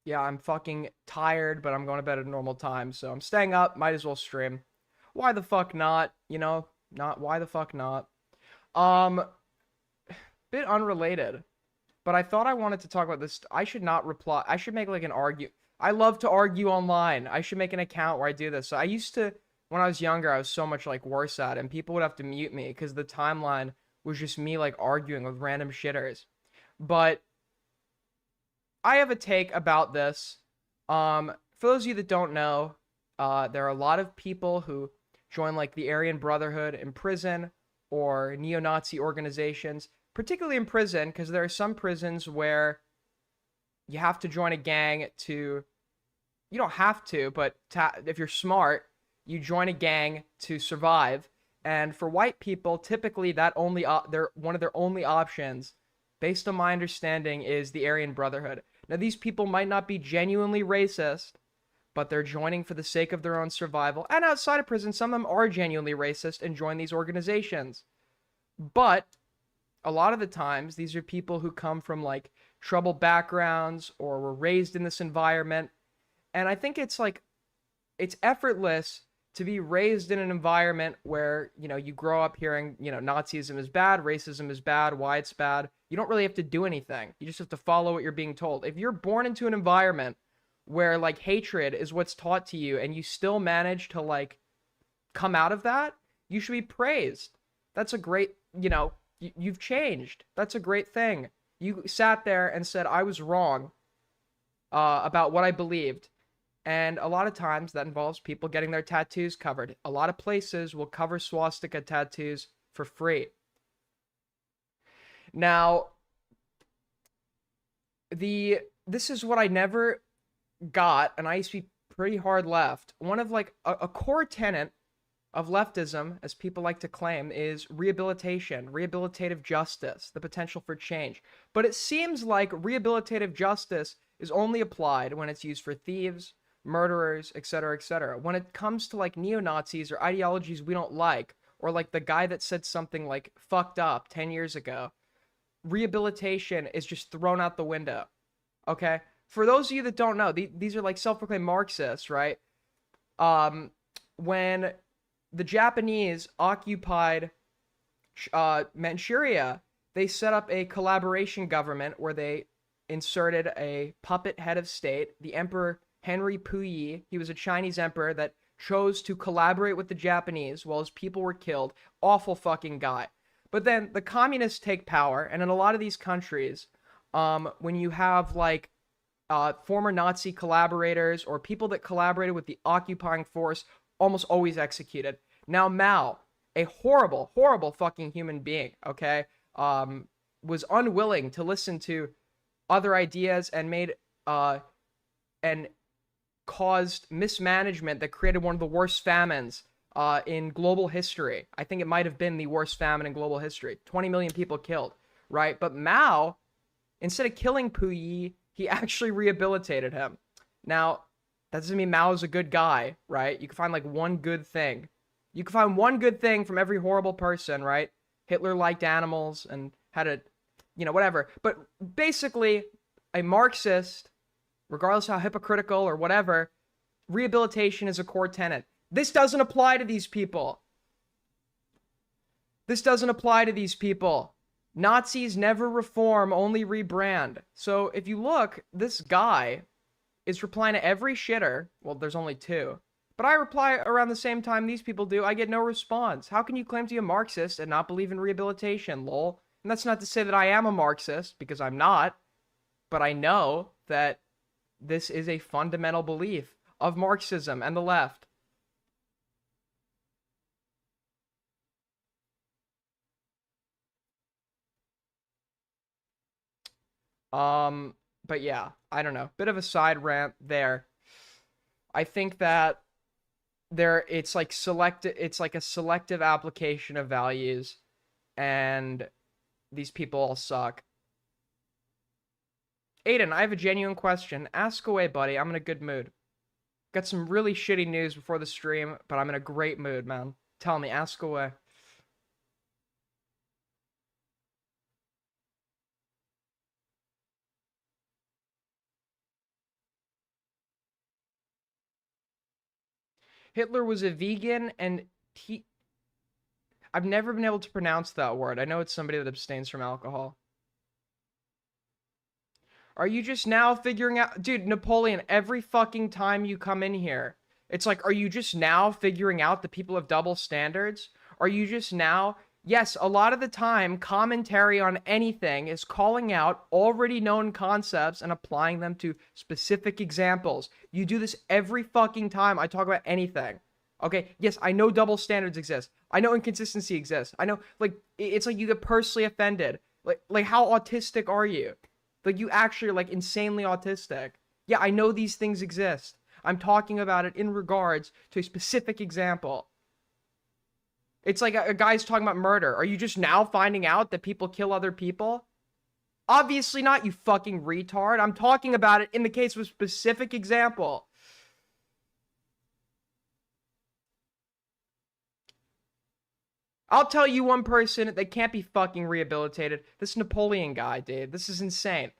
Yeah, I'm fucking tired, but I'm going to bed at a normal time, so I'm staying up. Might as well stream. Why the fuck not? You know, not why the fuck not? Um, bit unrelated, but I thought I wanted to talk about this. I should not reply. I should make like an argue. I love to argue online. I should make an account where I do this. So I used to, when I was younger, I was so much like worse at it, and people would have to mute me because the timeline was just me like arguing with random shitters. But I have a take about this. For those of you that don't know, there are a lot of people who join like the Aryan Brotherhood in prison or neo-Nazi organizations, particularly in prison, because there are some prisons where you have to join a gang to. You don't have to, but if you're smart, you join a gang to survive. And for white people, typically that only they're one of their only options, based on my understanding, is the Aryan Brotherhood. Now, these people might not be genuinely racist, but they're joining for the sake of their own survival. And outside of prison, some of them are genuinely racist and join these organizations. But a lot of the times, these are people who come from like troubled backgrounds or were raised in this environment. And I think it's like, it's effortless to be raised in an environment where, you grow up hearing, Nazism is bad, racism is bad, why it's bad. You don't really have to do anything. You just have to follow what you're being told. If you're born into an environment where like hatred is what's taught to you and you still manage to like come out of that, you should be praised. That's a great, you've changed. That's a great thing. You sat there and said, I was wrong about what I believed. And a lot of times that involves people getting their tattoos covered. A lot of places will cover swastika tattoos for free. Now, this is what I never got, and I used to be pretty hard left. One of like a core tenet of leftism, as people like to claim, is rehabilitation, rehabilitative justice, the potential for change. But it seems like rehabilitative justice is only applied when it's used for thieves, murderers, etc., etc. When it comes to like neo-Nazis or ideologies we don't like, or like the guy that said something like fucked up 10 years ago, rehabilitation is just thrown out the window. Okay? For those of you that don't know, these are like self-proclaimed Marxists, right? Um, when the Japanese occupied Manchuria, they set up a collaboration government where they inserted a puppet head of state, the Emperor Henry Puyi. He was a Chinese emperor that chose to collaborate with the Japanese while his people were killed. Awful fucking guy. But then the communists take power, and in a lot of these countries, when you have like former Nazi collaborators or people that collaborated with the occupying force, almost always executed. Now Mao, a horrible, horrible fucking human being, okay, was unwilling to listen to other ideas and made and caused mismanagement that created one of the worst famines in global history. I think it might have been the worst famine in global history. 20 million people killed, right? But Mao, instead of killing Puyi, he actually rehabilitated him. Now, that doesn't mean Mao is a good guy, right? You can find like one good thing. You can find one good thing from every horrible person, right? Hitler liked animals and had a, whatever. But basically, a Marxist, regardless how hypocritical or whatever, rehabilitation is a core tenet. This doesn't apply to these people. This doesn't apply to these people. Nazis never reform, only rebrand. So if you look, this guy is replying to every shitter. Well, there's only two. But I reply around the same time these people do. I get no response. How can you claim to be a Marxist and not believe in rehabilitation, lol? And that's not to say that I am a Marxist, because I'm not. But I know that this is a fundamental belief of Marxism and the left. But yeah, I don't know. Bit of a side rant there. I think that it's like a selective application of values, and these people all suck. Aiden, I have a genuine question. Ask away, buddy. I'm in a good mood. Got some really shitty news before the stream, but I'm in a great mood, man. Tell me, ask away. Hitler was a vegan and he... I've never been able to pronounce that word. I know it's somebody that abstains from alcohol. Are you just now figuring out... Dude, Napoleon, every fucking time you come in here, it's like, are you just now figuring out that people have double standards? Are you just now... Yes, a lot of the time, commentary on anything is calling out already known concepts and applying them to specific examples. You do this every fucking time I talk about anything. Okay, yes, I know double standards exist. I know inconsistency exists. I know, like, it's like you get personally offended. Like how autistic are you? Like, you actually are, like, insanely autistic. Yeah, I know these things exist. I'm talking about it in regards to a specific example. It's like a guy's talking about murder. Are you just now finding out that people kill other people? Obviously not, you fucking retard. I'm talking about it in the case of a specific example. I'll tell you one person that can't be fucking rehabilitated. This Napoleon guy, dude. This is insane.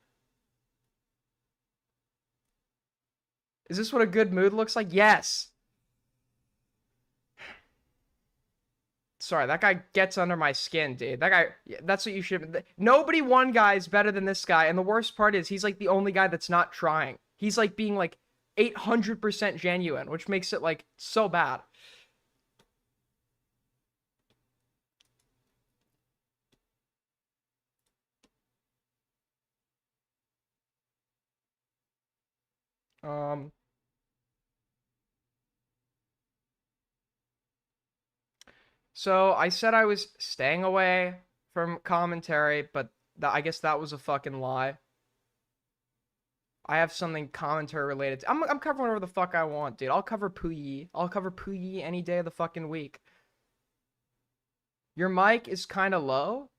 Is this what a good mood looks like? Yes. Sorry, that guy gets under my skin, dude. That guy, that's what you should... Nobody one guy is better than this guy, and the worst part is he's, like, the only guy that's not trying. He's, like, being, like, 800% genuine, which makes it, like, so bad. So I said I was staying away from commentary, but I guess that was a fucking lie. I have something commentary related to. I'm covering whatever the fuck I want, dude. I'll cover Puyi. I'll cover Puyi any day of the fucking week. Your mic is kind of low.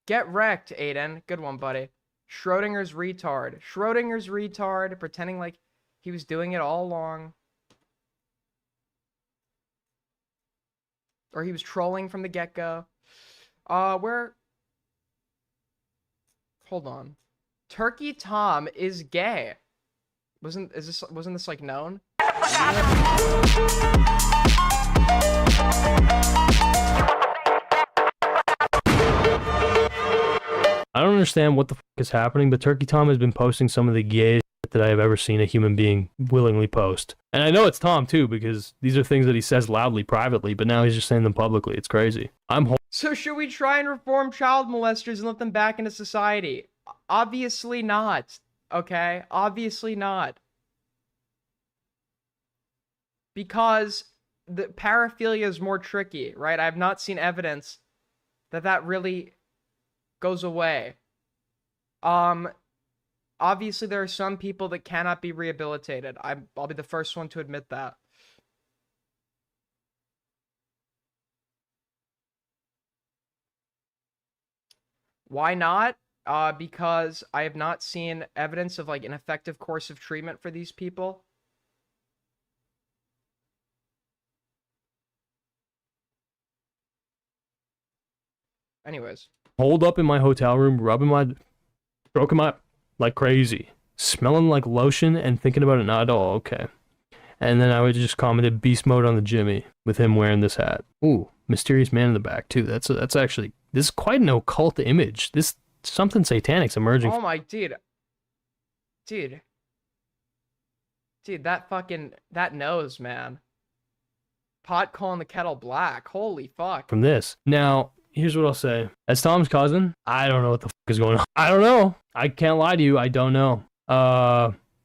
Get wrecked, Aiden. Good one, buddy. Schrodinger's retard. Schrodinger's retard, pretending like he was doing it all along. Or he was trolling from the get-go. Where... Hold on. Turkey Tom is gay. Wasn't this like known? I don't understand what the fuck is happening, but Turkey Tom has been posting some of the gayest shit that I have ever seen a human being willingly post. And I know it's Tom too, because these are things that he says loudly privately, but now he's just saying them publicly. It's crazy. So should we try and reform child molesters and let them back into society? Obviously not. Okay? Obviously not. Because the paraphilia is more tricky, right? I have not seen evidence that that really goes away. Obviously there are some people that cannot be rehabilitated. I'll be the first one to admit that. Why not? Because I have not seen evidence of, like, an effective course of treatment for these people. Anyways. Holed up in my hotel room, stroking my, like crazy, smelling like lotion and thinking about it not at all, okay. And then I would just commented beast mode on the Jimmy with him wearing this hat. Ooh, mysterious man in the back too. That's actually, this is quite an occult image. This, something satanic's emerging. Oh my, dude, that nose, man. Pot calling the kettle black. Holy fuck. From this. Now, here's what I'll say. As Tom's cousin, I don't know what the fuck is going on. I don't know. I can't lie to you. I don't know.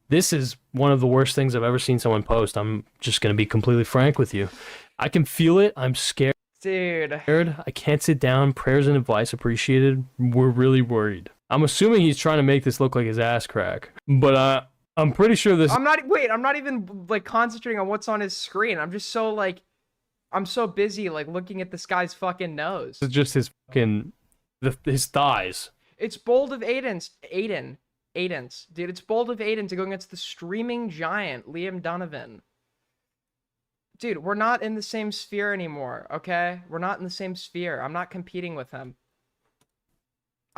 This is one of the worst things I've ever seen someone post. I'm just going to be completely frank with you. I can feel it. I'm scared. Dude. I can't sit down. Prayers and advice appreciated. We're really worried. I'm assuming he's trying to make this look like his ass crack. But I'm pretty sure this... I'm not even, like, concentrating on what's on his screen. I'm just so, like... I'm so busy, like, looking at this guy's fucking nose. It's just his fucking... his thighs. It's bold of Aiden's. Dude, it's bold of Aiden to go against the streaming giant, Liam Donovan. Dude, we're not in the same sphere anymore, okay? We're not in the same sphere. I'm not competing with him.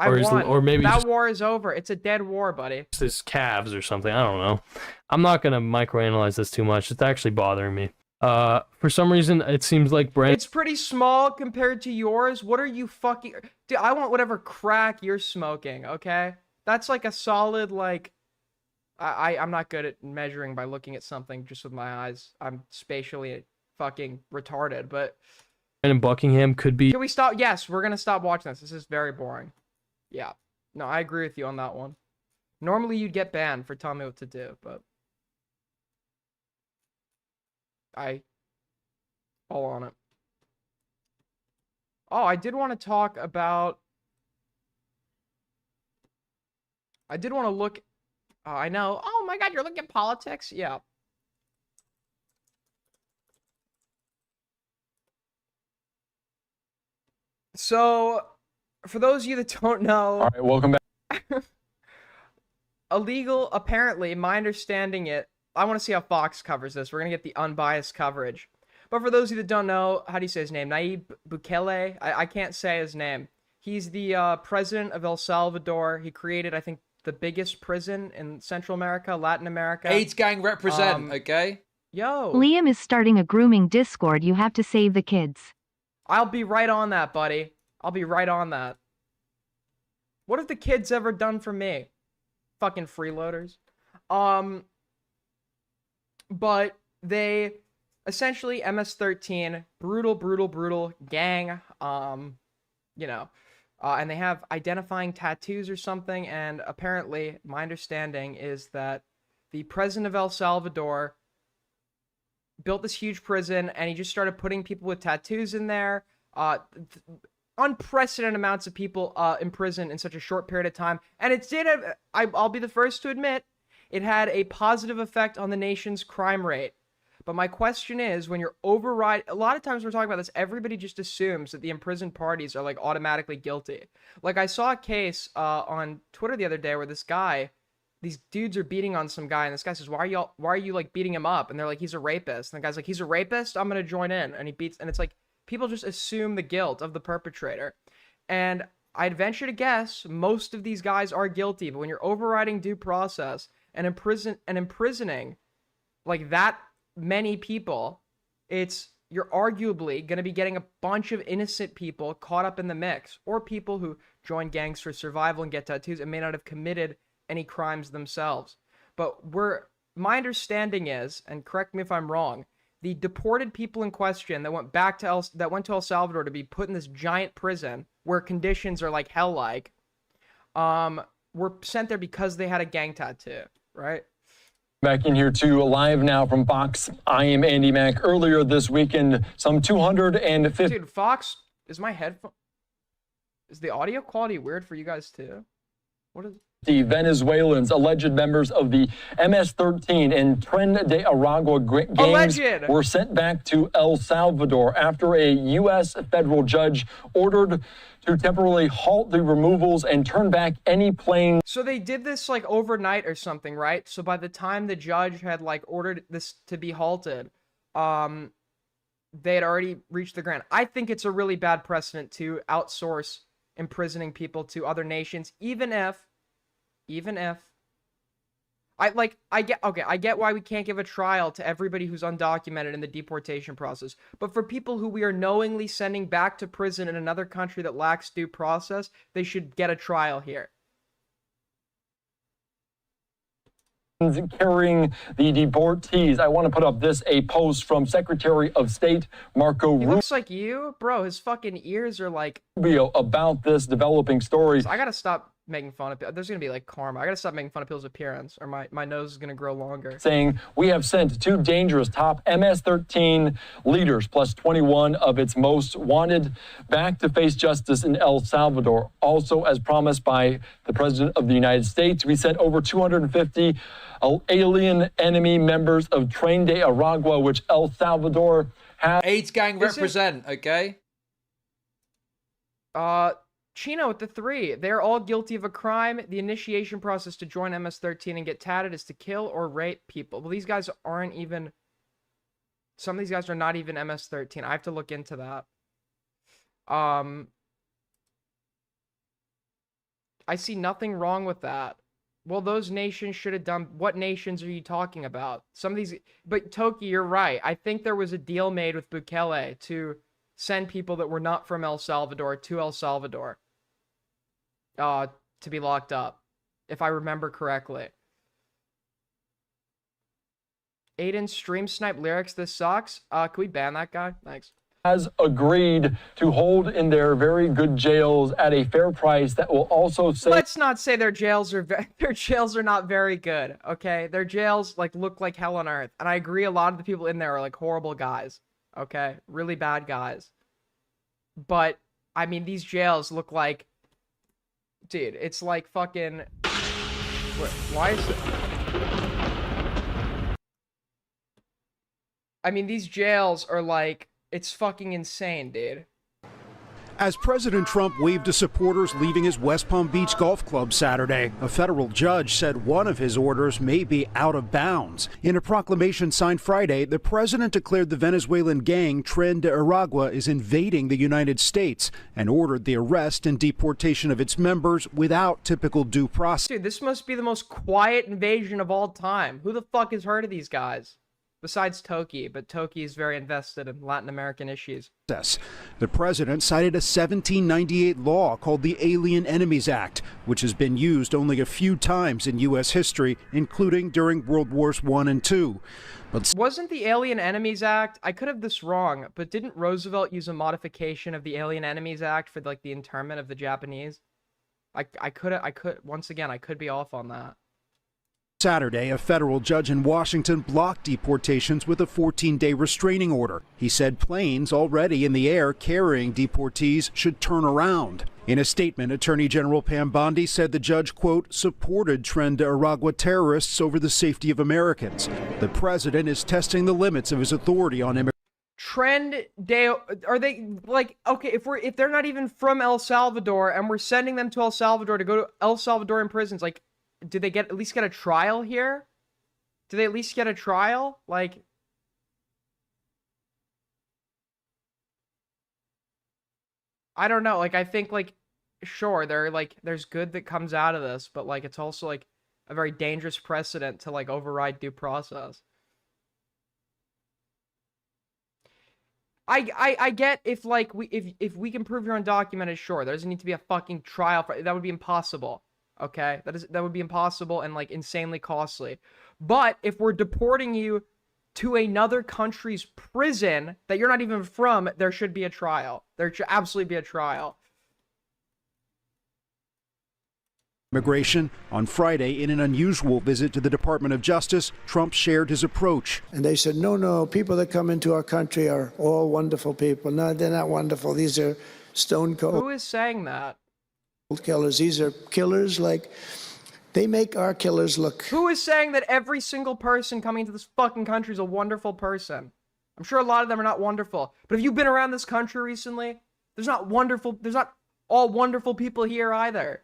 I Or won. or maybe that just war is over. It's a dead war, buddy. his calves or something. I don't know. I'm not gonna microanalyze this too much. It's actually bothering me. For some reason, it seems like Brandon. It's pretty small compared to yours. What are you fucking... Dude, I want whatever crack you're smoking, okay? That's like a solid, like... I'm not good at measuring by looking at something just with my eyes. I'm spatially fucking retarded, but... Brandon Buckingham could be. Can we stop? Yes, we're gonna stop watching this. This is very boring. Yeah. No, I agree with you on that one. Normally you'd get banned for telling me what to do, but... all on it. Oh, I did want to talk about... I did want to look... I know. Oh my god, you're looking at politics? Yeah. So, for those of you that don't know... All right, welcome back. Illegal, apparently, my understanding I want to see how Fox covers this. We're going to get the unbiased coverage. But for those of you that don't know, how do you say his name? Nayib Bukele? I can't say his name. He's the president of El Salvador. He created, I think, the biggest prison in Central America, Latin America. AIDS gang represent, okay? Yo. Liam is starting a grooming Discord. You have to save the kids. I'll be right on that, buddy. I'll be right on that. What have the kids ever done for me? Fucking freeloaders. But they essentially MS-13, brutal gang, you know, and they have identifying tattoos or something, and apparently, my understanding is that the president of El Salvador built this huge prison, and he just started putting people with tattoos in there, unprecedented amounts of people in prison in such a short period of time, and it did, I'll be the first to admit, it had a positive effect on the nation's crime rate. But my question is, when you're a lot of times we're talking about this, everybody just assumes that the imprisoned parties are like automatically guilty. Like I saw a case on Twitter the other day where these dudes are beating on some guy, and this guy says, why are you like beating him up? And they're like, he's a rapist. And the guy's like, he's a rapist? I'm gonna join in. And it's like, people just assume the guilt of the perpetrator. And I'd venture to guess most of these guys are guilty, but when you're overriding due process and imprisoning like that many people, you're arguably going to be getting a bunch of innocent people caught up in the mix, or people who join gangs for survival and get tattoos and may not have committed any crimes themselves. But my understanding is, and correct me if I'm wrong, the deported people in question that went to El Salvador to be put in this giant prison where conditions are like hell-like, were sent there because they had a gang tattoo, right? Back in here too, live now from Fox. I am Andy Mack. Earlier this weekend, some 250. Dude, Fox, is the audio quality weird for you guys too? What is... The Venezuelans, alleged members of the MS-13 and Tren de Aragua gangs, were sent back to El Salvador after a U.S. federal judge ordered to temporarily halt the removals and turn back any planes. So they did this like overnight or something, right? So by the time the judge had like ordered this to be halted, they had already reached the ground. I think it's a really bad precedent to outsource imprisoning people to other nations, even if I get why we can't give a trial to everybody who's undocumented in the deportation process. But for people who we are knowingly sending back to prison in another country that lacks due process, they should get a trial here. Carrying the deportees. I want to put up a post from Secretary of State Marco Rubio. He looks like you, bro. His fucking ears are like... about this developing story. I gotta stop making fun of people. There's gonna be like karma. I gotta stop making fun of people's appearance, or my nose is gonna grow longer. Saying we have sent 2 dangerous top MS-13 leaders plus 21 of its most wanted back to face justice in El Salvador. Also, as promised by the President of the United States, we sent over 250 alien enemy members of Tren de Aragua, which El Salvador has. AIDS gang represent, okay? Chino with the 3. They're all guilty of a crime. The initiation process to join MS-13 and get tatted is to kill or rape people. Well, these guys aren't even... Some of these guys are not even MS-13. I have to look into that. I see nothing wrong with that. Well, those nations should have done. What nations are you talking about? Some of these, but Toki, you're right. I think there was a deal made with Bukele to send people that were not from El Salvador to El Salvador, to be locked up, if I remember correctly. Aiden, stream snipe lyrics. This sucks. Can we ban that guy? Thanks. Has agreed to hold in their very good jails at a fair price that will also save. Let's not say their jails are their jails are not very good. Okay, their jails like look like hell on earth, and I agree. A lot of the people in there are like horrible guys. Okay, really bad guys. But I mean, these jails look like, dude, it's like fucking. Why is it? I mean, these jails are like. It's fucking insane, dude. As President Trump waved to supporters leaving his West Palm Beach Golf Club Saturday, a federal judge said one of his orders may be out of bounds. In a proclamation signed Friday, the president declared the Venezuelan gang Tren de Aragua is invading the United States and ordered the arrest and deportation of its members without typical due process. Dude, this must be the most quiet invasion of all time. Who the fuck has heard of these guys? Besides Toki, but Toki is very invested in Latin American issues. The president cited a 1798 law called the Alien Enemies Act, which has been used only a few times in U.S. history, including during World Wars I and II. But wasn't the Alien Enemies Act, I could have this wrong, but didn't Roosevelt use a modification of the Alien Enemies Act for like the internment of the Japanese? I could, once again, I could be off on that. Saturday, a federal judge in Washington blocked deportations with a 14-day restraining order. He said planes already in the air carrying deportees should turn around. In a statement, Attorney General Pam Bondi said the judge, quote, supported Tren de Aragua terrorists over the safety of Americans. The president is testing the limits of his authority on immigration. Tren de, are they like, okay, if they're not even from El Salvador and we're sending them to El Salvador to go to El Salvadoran prisons, like, do they at least get a trial here? Do they at least get a trial? Like, I don't know. Like, I think, like, sure, there's good that comes out of this, but, like, it's also, like, a very dangerous precedent to, like, override due process. I get if, like, if we can prove you're undocumented, sure, there doesn't need to be a fucking trial for that would be impossible. Okay, that would be impossible and like insanely costly. But if we're deporting you to another country's prison that you're not even from, there should be a trial. There should absolutely be a trial. Immigration. On Friday, in an unusual visit to the Department of Justice, Trump shared his approach. And they said, no, people that come into our country are all wonderful people. No, they're not wonderful. These are stone cold. Who is saying that? Killers. These are killers, like, they make our killers look. Who is saying that every single person coming into this fucking country is a wonderful person? I'm sure a lot of them are not wonderful. But have you been around this country recently? There's not all wonderful people here either.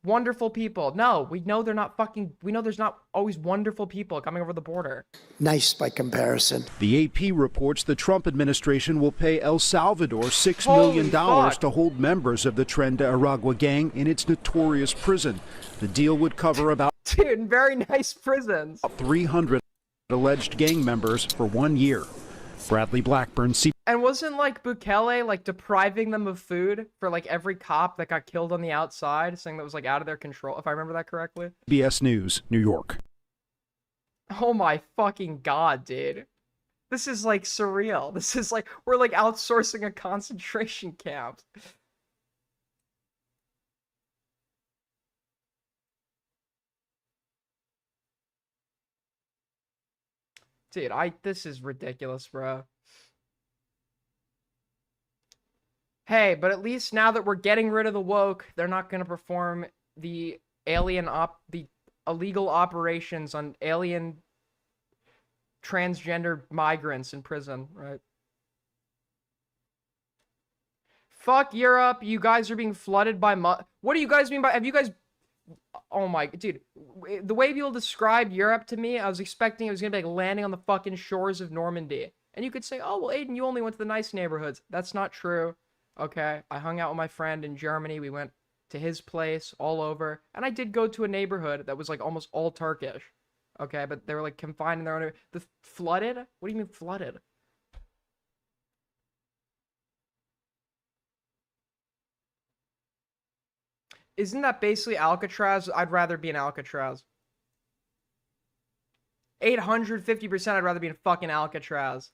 Wonderful people. No, we know they're not we know there's not always wonderful people coming over the border. Nice by comparison. The AP reports the Trump administration will pay El Salvador $6 million to hold members of the Tren de Aragua gang in its notorious prison. The deal would cover about Dude, very nice prisons. 300 alleged gang members for 1 year. Bradley Blackburn, And wasn't like Bukele like depriving them of food for like every cop that got killed on the outside, saying that was like out of their control, if I remember that correctly? CBS News, New York. Oh my fucking god, dude. This is like surreal. This is like we're like outsourcing a concentration camp. Dude, this is ridiculous, bro. Hey, but at least now that we're getting rid of the woke, they're not going to perform the illegal operations on alien transgender migrants in prison, right? Fuck Europe, you guys are being flooded by what do you guys mean by, have you guys, oh my, dude, the way people describe Europe to me, I was expecting it was gonna be like landing on the fucking shores of Normandy. And you could say, oh, well, Aiden, you only went to the nice neighborhoods. That's not true. Okay, I hung out with my friend in Germany. We went to his place all over, and I did go to a neighborhood that was like almost all Turkish. Okay, but they were like confined in their own. The flooded? What do you mean flooded? Isn't that basically Alcatraz? I'd rather be in Alcatraz. 850% I'd rather be in fucking Alcatraz.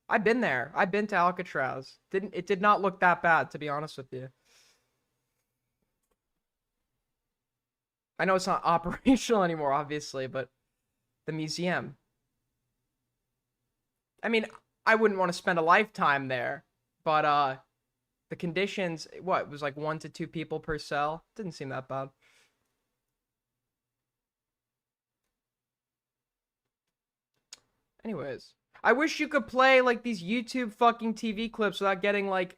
I've been there. I've been to Alcatraz. It did not look that bad, to be honest with you. I know it's not operational anymore, obviously, but the museum. I mean, I wouldn't want to spend a lifetime there, but the conditions, what, it was like 1 to 2 people per cell? Didn't seem that bad. Anyways, I wish you could play like these YouTube fucking TV clips without getting like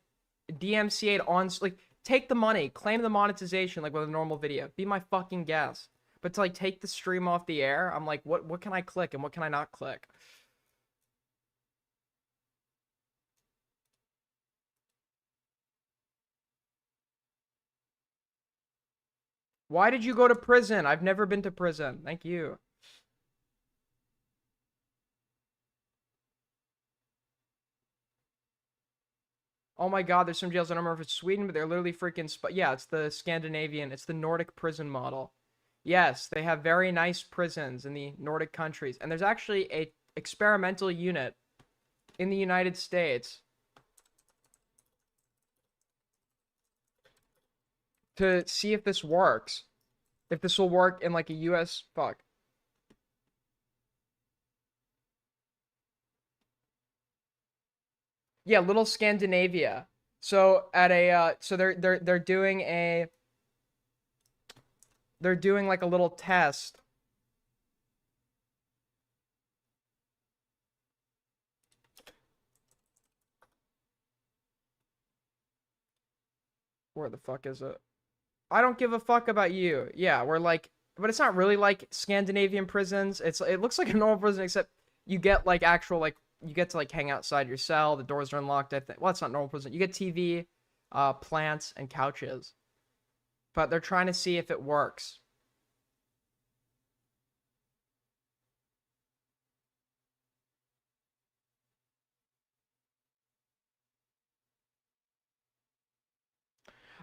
DMCA'd on, like take the money, claim the monetization like with a normal video. Be my fucking guest. But to like take the stream off the air, I'm like, what can I click and what can I not click? Why did you go to prison? I've never been to prison. Thank you. Oh my god, there's some jails. I don't remember if it's Sweden, but they're literally freaking... yeah, it's the Scandinavian. It's the Nordic prison model. Yes, they have very nice prisons in the Nordic countries. And there's actually a experimental unit in the United States to see if this works. If this will work in like a US... Fuck. Yeah, Little Scandinavia. So at a so they're doing a they're doing like a little test. Where the fuck is it? I don't give a fuck about you. Yeah, we're like, but it's not really like Scandinavian prisons. It looks like a normal prison, except you get like actual like you get to like hang outside your cell. The doors are unlocked. I think. Well, it's not normal prison. You get TV, plants, and couches. But they're trying to see if it works.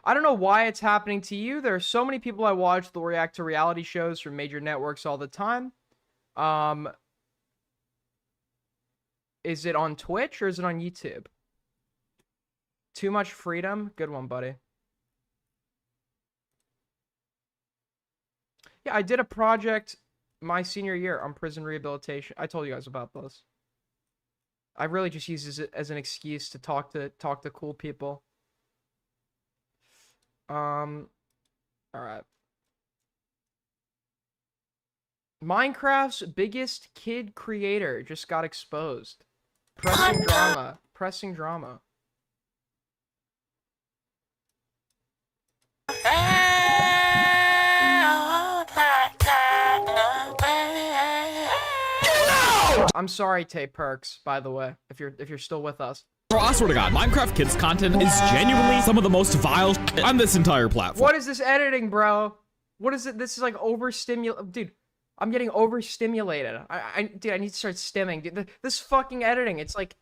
I don't know why it's happening to you. There are so many people I watch that react to reality shows from major networks all the time. Is it on Twitch or is it on YouTube? Too much freedom? Good one, buddy. Yeah, I did a project my senior year on prison rehabilitation. I told you guys about this. I really just use it as an excuse to talk to cool people. All right. Minecraft's biggest kid creator just got exposed. Pressing drama. Pressing drama. I'm sorry, Tay Perks, by the way, if you're still with us. Bro, I swear to God, Minecraft Kids content is genuinely some of the most vile shit on this entire platform. What is this editing, bro? What is it? This is like overstimulated. Dude, I'm getting overstimulated. Dude, I need to start stimming. Dude, this fucking editing, it's like,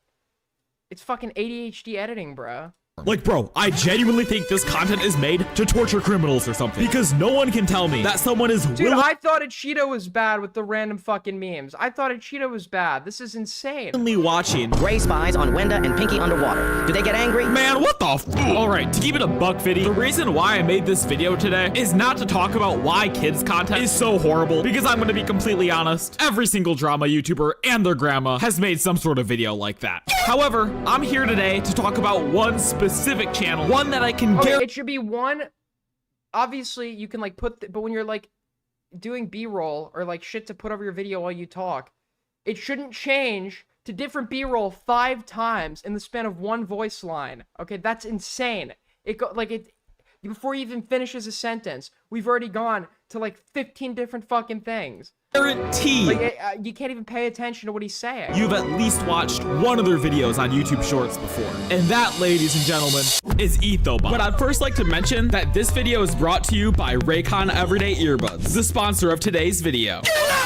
it's fucking ADHD editing, bro. Like, bro, I genuinely think this content is made to torture criminals or something. Because no one can tell me that someone is Dude, I thought Cheeto was bad with the random fucking memes. I thought Cheeto was bad. This is insane. Watching Gray spies on Wenda and Pinky underwater. Do they get angry? Man, what the f? Alright, to keep it a buck fitty, the reason why I made this video today is not to talk about why kids content is so horrible, because I'm gonna be completely honest, every single drama YouTuber and their grandma has made some sort of video like that. However, I'm here today to talk about one specific channel, one that I can guarantee. It should be one. Obviously, you can like put, but when you're like doing B-roll or like shit to put over your video while you talk, it shouldn't change to different B-roll 5 times in the span of one voice line. Okay, that's insane. It go like it before he even finishes a sentence. We've already gone to like 15 different fucking things. Guarantee Like, you can't even pay attention to what he's saying. you've at least watched one of their videos on YouTube Shorts before. And that, ladies and gentlemen, is Ethobot. But I'd first like to mention that this video is brought to you by Raycon Everyday Earbuds, the sponsor of today's video.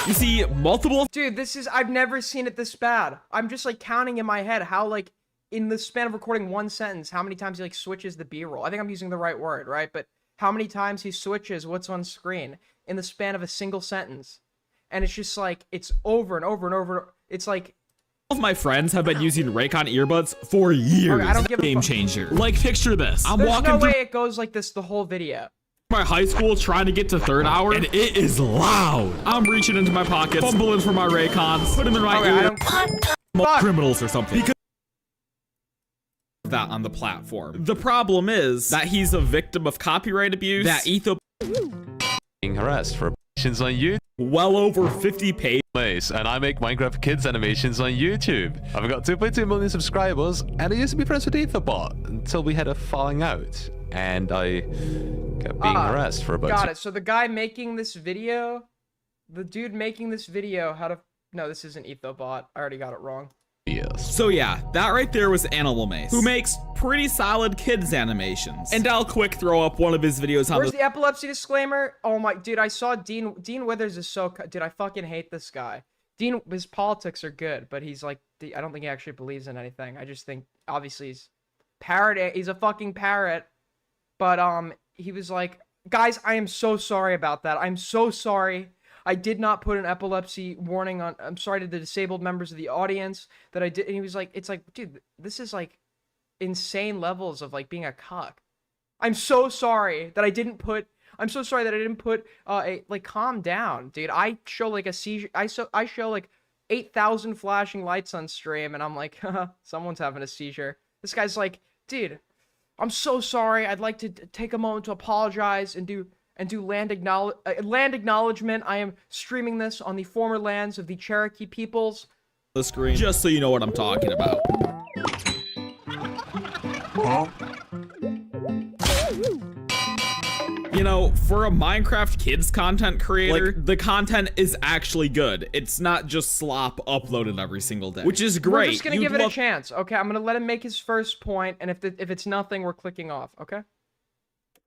You see, multiple Dude, I've never seen it this bad. I'm just like counting in my head how like in the span of recording one sentence, how many times he like switches the B-roll. I think I'm using the right word, right? But how many times he switches what's on screen in the span of a single sentence. And it's just like, it's over and over and over. It's like, of my friends have been using Raycon earbuds for years. Okay, I don't give a Game fuck. changer. Like, picture this. I'm there's walking no through way it goes like this the whole video. my high school trying to get to third hour, and it is loud. I'm reaching into my pocket, fumbling for my Raycons, putting them in my Okay, I ear. don't... Fuck. Criminals or something. Because that on the platform. The problem is that he's a victim of copyright abuse. That Being harassed for animations on YouTube. well over 50 pages. And I make Minecraft Kids animations on YouTube. I've got 2.2 million subscribers, and I used to be friends with Ethobot until we had a falling out, and I kept being harassed for about. Got it. So the guy making this video, the dude making this video, no, this isn't Ethobot. I already got it wrong. Yes. So yeah, that right there was Animal Mace, who makes pretty solid kids animations. And I'll quick throw up one of his videos on Where's the epilepsy disclaimer? Oh my, dude, I saw Dean Withers is so, dude, I fucking hate this guy. His politics are good, but he's like, I don't think he actually believes in anything. I just think, obviously, he's a fucking parrot. But, he was like, guys, I am so sorry about that. I'm so sorry. I did not put an epilepsy warning on. I'm sorry to the disabled members of the audience that I did. And he was like, it's like, dude, this is like insane levels of like being a cuck. I'm so sorry that I didn't put. I'm so sorry that I didn't put. Like, calm down, dude. I show like a seizure. I show like 8,000 flashing lights on stream, and I'm like, haha, someone's having a seizure. This guy's like, dude, I'm so sorry. I'd like to take a moment to apologize and do land acknowledgement. I am streaming this on the former lands of the Cherokee peoples. the screen, just so you know what I'm talking about. You know, for a Minecraft Kids content creator, like, the content is actually good. It's not just slop uploaded every single day, which is great. We're just gonna give it a chance, okay? I'm gonna let him make his first point, and if it's nothing, we're clicking off, okay?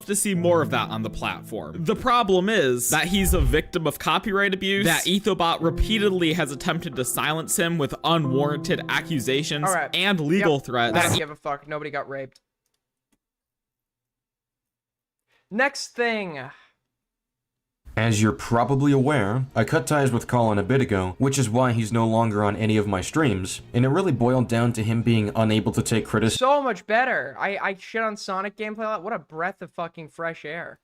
To see more of that on the platform. The problem is that he's a victim of copyright abuse, that Ethobot repeatedly has attempted to silence him with unwarranted accusations and legal threats. I don't give a fuck. Nobody got raped. Next thing. As you're probably aware, I cut ties with Colin a bit ago, which is why he's no longer on any of my streams, and it really boiled down to him being unable to take criticism. So much better. I shit on Sonic gameplay a lot. What a breath of fucking fresh air.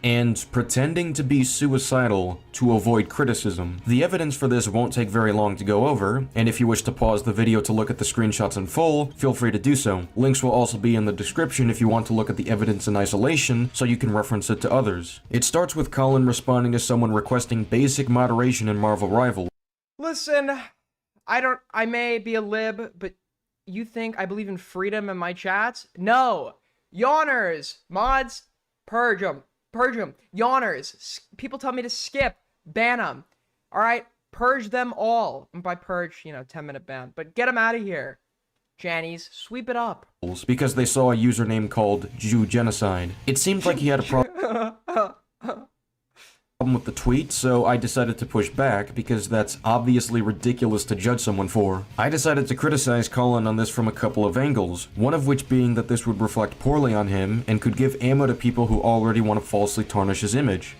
And pretending to be suicidal to avoid criticism. The evidence for this won't take very long to go over, and if you wish to pause the video to look at the screenshots in full, feel free to do so. Links will also be in the description if you want to look at the evidence in isolation, so you can reference it to others. It starts with Colin responding to someone requesting basic moderation in Marvel Rivals. Listen, I may be a lib, but you think I believe in freedom in my chats? No! Yawners! Mods, purge them. Purge them. Yawners. People tell me to skip. Ban them. Alright? Purge them all. And by purge, 10-minute ban. But get them out of here. Jannies, sweep it up. Because they saw a username called Jew Genocide. It seemed like he had a problem with the tweet, so I decided to push back because that's obviously ridiculous to judge someone for. I decided to criticize Colin on this from a couple of angles, one of which being that this would reflect poorly on him and could give ammo to people who already want to falsely tarnish his image.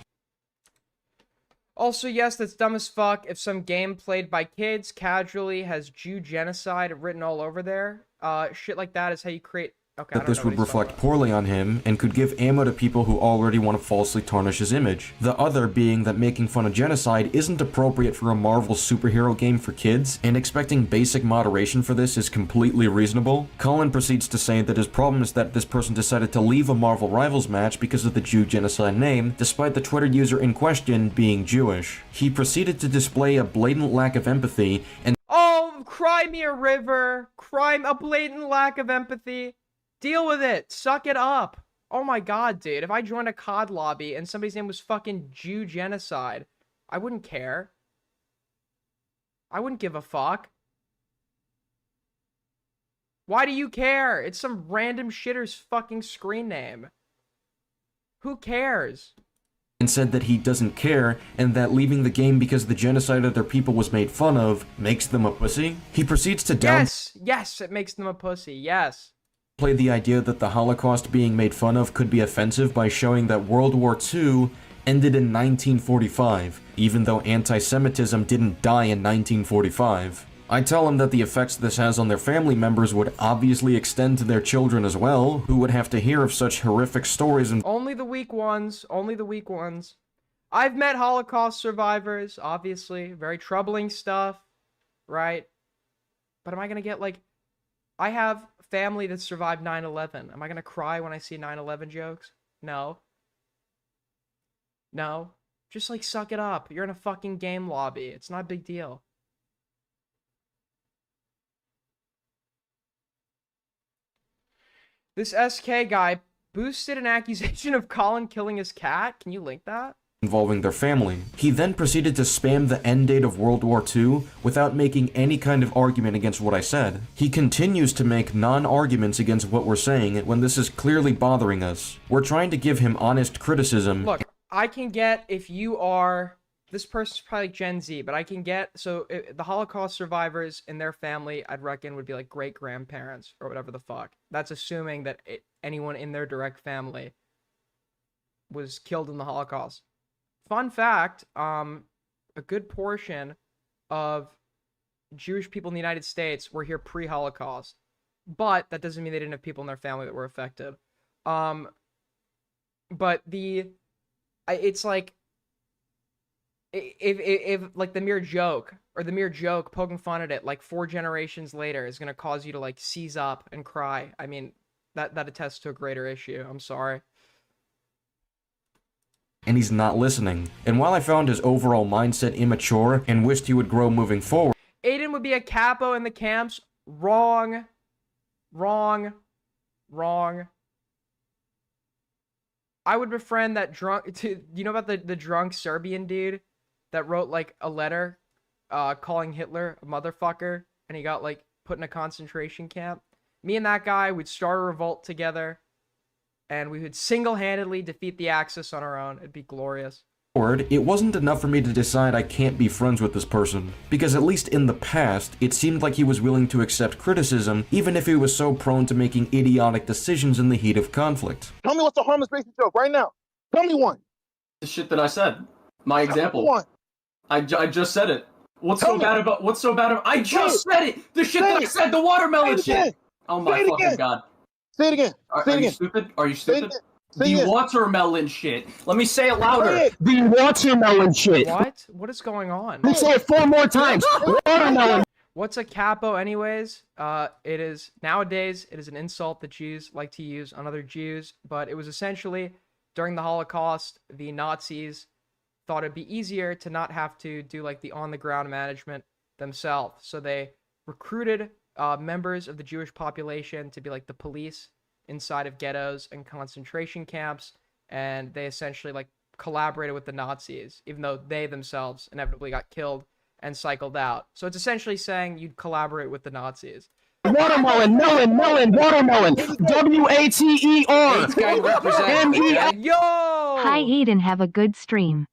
Also, yes, that's dumb as fuck if some game played by kids casually has Jew genocide written all over there. Shit like that is how you create... Okay, that this would reflect poorly on him and could give ammo to people who already want to falsely tarnish his image. The other being that making fun of genocide isn't appropriate for a Marvel superhero game for kids, and expecting basic moderation for this is completely reasonable. Colin proceeds to say that his problem is that this person decided to leave a Marvel Rivals match because of the Jew genocide name, despite the Twitter user in question being Jewish. He proceeded to display a blatant lack of empathy and— Oh, cry me a river. A blatant lack of empathy. Deal with it. Suck it up. Oh my god, dude. If I joined a COD lobby and somebody's name was fucking Jew Genocide, I wouldn't care. I wouldn't give a fuck. Why do you care? It's some random shitter's fucking screen name. Who cares? And said that he doesn't care, and that leaving the game because the genocide of their people was made fun of makes them a pussy. He proceeds to Yes, it makes them a pussy, yes. downplay the idea that the Holocaust being made fun of could be offensive by showing that World War II ended in 1945, even though anti-Semitism didn't die in 1945. I tell him that the effects this has on their family members would obviously extend to their children as well, who would have to hear of such horrific stories and Only the weak ones. Only the weak ones. I've met Holocaust survivors, obviously. Very troubling stuff, right? But am I going to get, like... I have family that survived 9/11. Am I going to cry when I see 9/11 jokes? No. No. Just, like, suck it up. You're in a fucking game lobby. It's not a big deal. This SK guy boosted an accusation of Colin killing his cat. Can you link that? involving their family. He then proceeded to spam the end date of World War II without making any kind of argument against what I said. He continues to make non-arguments against what we're saying when this is clearly bothering us. We're trying to give him honest criticism. Look, I can get if you are... This person's probably like Gen Z, but I can get... So, the Holocaust survivors and their family, I'd reckon, would be like great-grandparents or whatever the fuck. That's assuming that anyone in their direct family was killed in the Holocaust. Fun fact, a good portion of Jewish people in the United States were here pre-Holocaust. But that doesn't mean they didn't have people in their family that were affected. But it's like... If like the mere joke poking fun at it like 4 generations later is gonna cause you to like seize up and cry, I mean that attests to a greater issue. I'm sorry. And he's not listening. And while I found his overall mindset immature and wished he would grow moving forward, Aiden would be a capo in the camps. Wrong. I would befriend that drunk. You know about the drunk Serbian dude that wrote like a letter calling Hitler a motherfucker, and he got like put in a concentration camp? Me and that guy would start a revolt together, and we would single-handedly defeat the Axis on our own. It'd be glorious. it wasn't enough for me to decide I can't be friends with this person, because at least in the past, it seemed like he was willing to accept criticism, even if he was so prone to making idiotic decisions in the heat of conflict. Tell me what's a harmless racist joke right now. Tell me one. The shit that I said. My example. One. I just said it. What's so bad about? I just said it. The shit that I said. The watermelon shit. Oh my fucking god. Say it again. Are you stupid? Are you stupid? The watermelon shit. Let me say it louder. The watermelon shit. What? What is going on? Let me say it 4 more times. Watermelon. What's a capo anyways? It is, nowadays, it is an insult that Jews like to use on other Jews, but it was essentially, during the Holocaust, the Nazis thought it'd be easier to not have to do like the on-the-ground management themselves. So they recruited members of the Jewish population to be like the police inside of ghettos and concentration camps, and they essentially like collaborated with the Nazis, even though they themselves inevitably got killed and cycled out. So it's essentially saying you'd collaborate with the Nazis. Watermelon, melon, watermelon. W-A-T-E-R. Yo! Hi Aiden, have a good stream.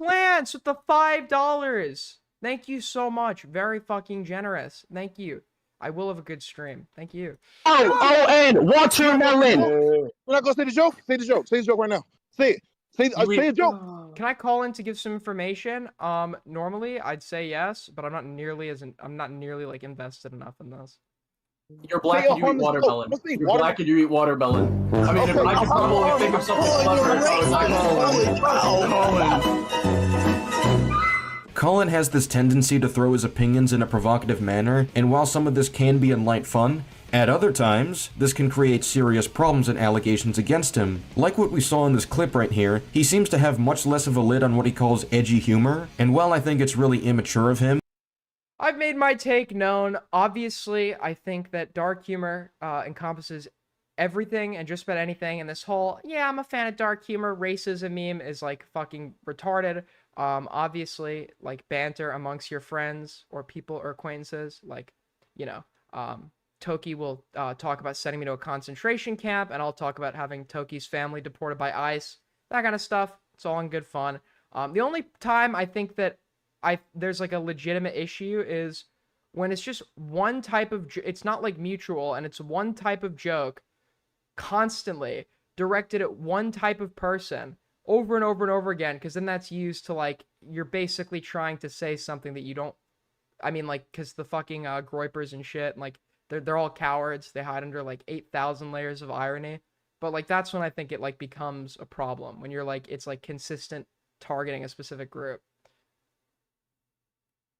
Plants with the $5. Thank you so much. Very fucking generous. Thank you. I will have a good stream. Thank you. O-O-N, watermelon. We're not gonna say the joke? Say the joke. Say the joke right now. Say it. Say a joke. Can I call in to give some information? Normally I'd say yes, but I'm not nearly like invested enough in this. You're black and you eat watermelon. You're black and you eat watermelon. I mean, I can probably think of something clever. Colin has this tendency to throw his opinions in a provocative manner, and while some of this can be in light fun, at other times, this can create serious problems and allegations against him. Like what we saw in this clip right here, he seems to have much less of a lid on what he calls edgy humor, and while I think it's really immature of him, I've made my take known. Obviously, I think that dark humor encompasses everything and just about anything. And this whole, yeah, I'm a fan of dark humor, racism meme is like fucking retarded. Obviously, like banter amongst your friends or people or acquaintances, like, you know, Toki will talk about sending me to a concentration camp, and I'll talk about having Toki's family deported by ICE, that kind of stuff. It's all in good fun. The only time I think that there's like a legitimate issue is when it's just one type of, it's not like mutual, and it's one type of joke constantly directed at one type of person over and over and over again, because then that's used to like, you're basically trying to say something that you don't, I mean, like, because the fucking Groypers and shit, and like, they're all cowards, they hide under like 8,000 layers of irony, but like, that's when I think it like becomes a problem, when you're like, it's like consistent targeting a specific group.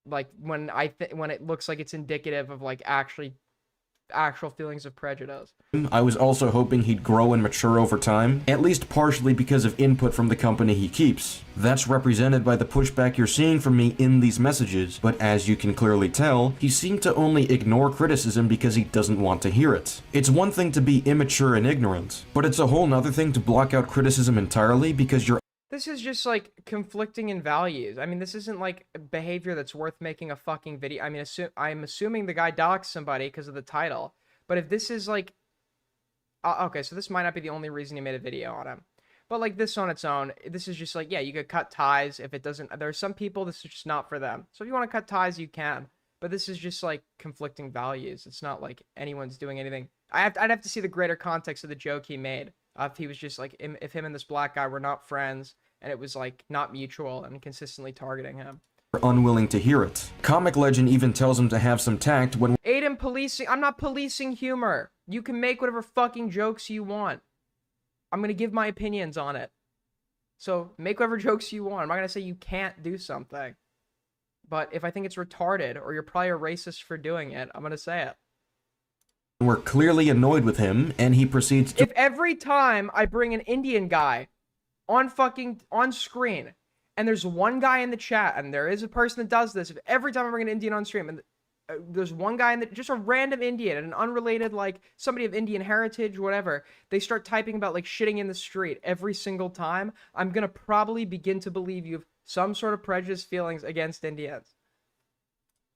Like, when when it looks like it's indicative of like actual feelings of prejudice. I was also hoping he'd grow and mature over time, at least partially because of input from the company he keeps. That's represented by the pushback you're seeing from me in these messages, but as you can clearly tell, he seemed to only ignore criticism because he doesn't want to hear it. It's one thing to be immature and ignorant, but it's a whole nother thing to block out criticism entirely because you're This is just like conflicting in values. I mean, this isn't like behavior that's worth making a fucking video. I mean, I'm assuming the guy doxed somebody because of the title. But if this is like, okay, so this might not be the only reason he made a video on him. But like this on its own, this is just like, yeah, you could cut ties if it doesn't. There are some people this is just not for them. So if you want to cut ties, you can. But this is just like conflicting values. It's not like anyone's doing anything. I'd have to see the greater context of the joke he made. If he was just like, if him and this black guy were not friends, and it was like not mutual and consistently targeting him. Unwilling to hear it. Comic Legend even tells him to have some tact when Aiden policing. I'm not policing humor. You can make whatever fucking jokes you want. I'm gonna give my opinions on it. So make whatever jokes you want. I'm not gonna say you can't do something. But if I think it's retarded or you're probably a racist for doing it, I'm gonna say it. we're clearly annoyed with him, and he proceeds to— If every time I bring an Indian guy on screen, and there's one guy in the chat, and there is a person that does this, if every time I bring an Indian on stream, and there's one guy in the, just a random Indian, and an unrelated, like, somebody of Indian heritage, whatever, they start typing about, like, shitting in the street every single time, I'm gonna probably begin to believe you have some sort of prejudice feelings against Indians.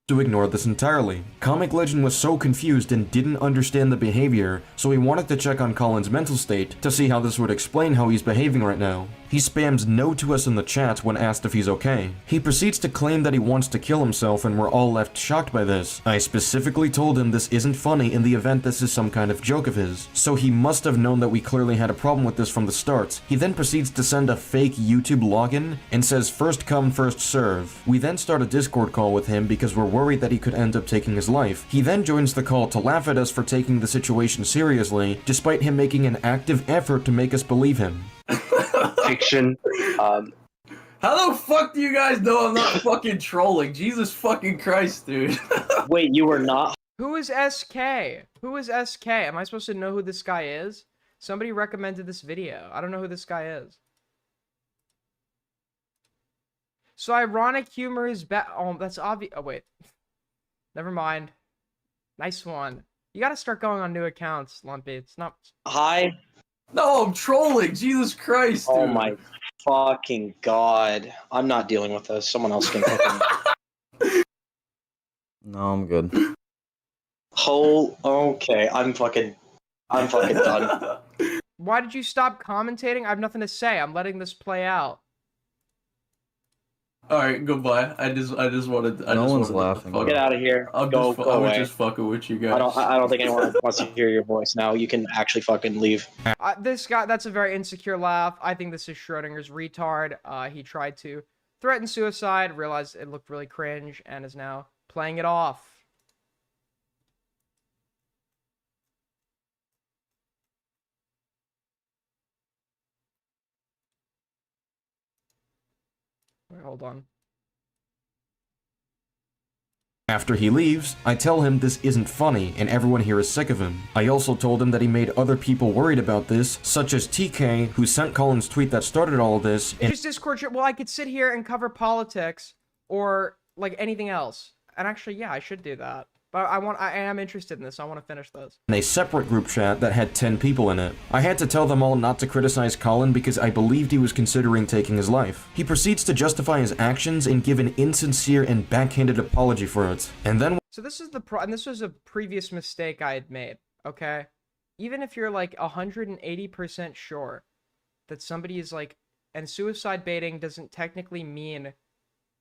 to ignore this entirely. Comic Legend was so confused and didn't understand the behavior, so he wanted to check on Colin's mental state to see how this would explain how he's behaving right now. He spams no to us in the chat when asked if he's okay. He proceeds to claim that he wants to kill himself, and we're all left shocked by this. I specifically told him this isn't funny in the event this is some kind of joke of his, so he must have known that we clearly had a problem with this from the start. He then proceeds to send a fake YouTube login and says first come first serve. We then start a Discord call with him because we're worried that he could end up taking his life. He then joins the call to laugh at us for taking the situation seriously, despite him making an active effort to make us believe him. Fiction. How the fuck do you guys know I'm not fucking trolling? Jesus fucking Christ, dude. Wait, you were not? Who is SK? Who is SK? Am I supposed to know who this guy is? Somebody recommended this video. I don't know who this guy is. So ironic humor is oh, that's obvious. Oh, wait. Never mind. Nice one. You gotta start going on new accounts, Lumpy. It's not... Hi? No, I'm trolling. Jesus Christ, dude. Oh my fucking god. I'm not dealing with this. Someone else can pick me. No, I'm good. Okay, I'm fucking done. Why did you stop commentating? I have nothing to say. I'm letting this play out. Alright, goodbye. I just wanted. No one's laughing. Get out of here. I'm go away. just fucking with you guys. I don't think anyone wants to hear your voice now. You can actually fucking leave. This guy, that's a very insecure laugh. I think this is Schrodinger's retard. He tried to threaten suicide, realized it looked really cringe, and is now playing it off. Wait, hold on. After he leaves, I tell him this isn't funny and everyone here is sick of him. I also told him that he made other people worried about this, such as TK, who sent Colin's tweet that started all of this, and— Just Discord, well, I could sit here and cover politics, or, like, anything else. And actually, yeah, I should do that. But I am interested in this. So I want to finish this. In a separate group chat that had 10 people in it. I had to tell them all not to criticize Colin because I believed he was considering taking his life. He proceeds to justify his actions and give an insincere and backhanded apology for it. And then... So this is and this was a previous mistake I had made, okay? Even if you're like 180% sure that somebody is like... And suicide baiting doesn't technically mean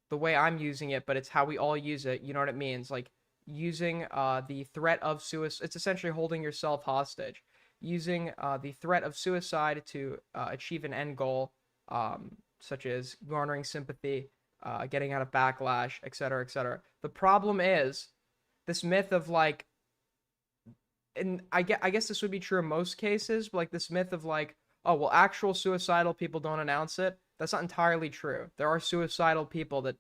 the way I'm using it, but it's how we all use it. You know what it means? Like, using the threat of suicide, it's essentially holding yourself hostage. Using the threat of suicide to achieve an end goal, such as garnering sympathy, getting out of backlash, etc., etc. The problem is this myth of like, and I guess this would be true in most cases, but like this myth of like, oh, well, actual suicidal people don't announce it. That's not entirely true. There are suicidal people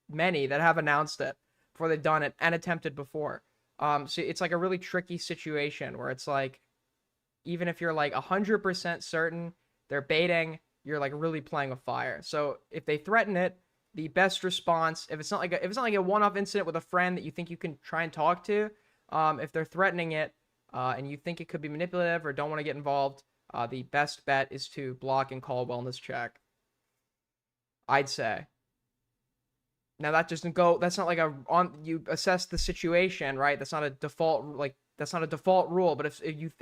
many that have announced it before they've done it and attempted before. So it's like a really tricky situation where it's like, even if you're like 100% certain they're baiting, you're like really playing with fire. So if they threaten it, the best response, if it's not like a one-off incident with a friend that you think you can try and talk to, if they're threatening it and you think it could be manipulative or don't want to get involved, the best bet is to block and call a wellness check, I'd say. Now that doesn't go, that's not like you assess the situation, right? That's not a default, that's not a default rule. But if you're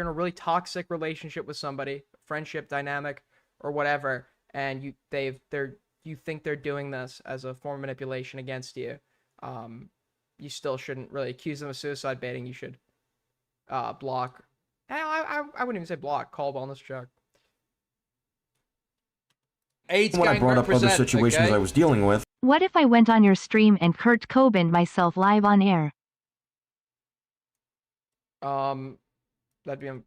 in a really toxic relationship with somebody, friendship dynamic or whatever, and you think they're doing this as a form of manipulation against you, you still shouldn't really accuse them of suicide baiting. You should block. I wouldn't even say block, call wellness check. When I brought up other situations I was dealing with. What if I went on your stream and Kurt Cobained myself live on air? That'd be an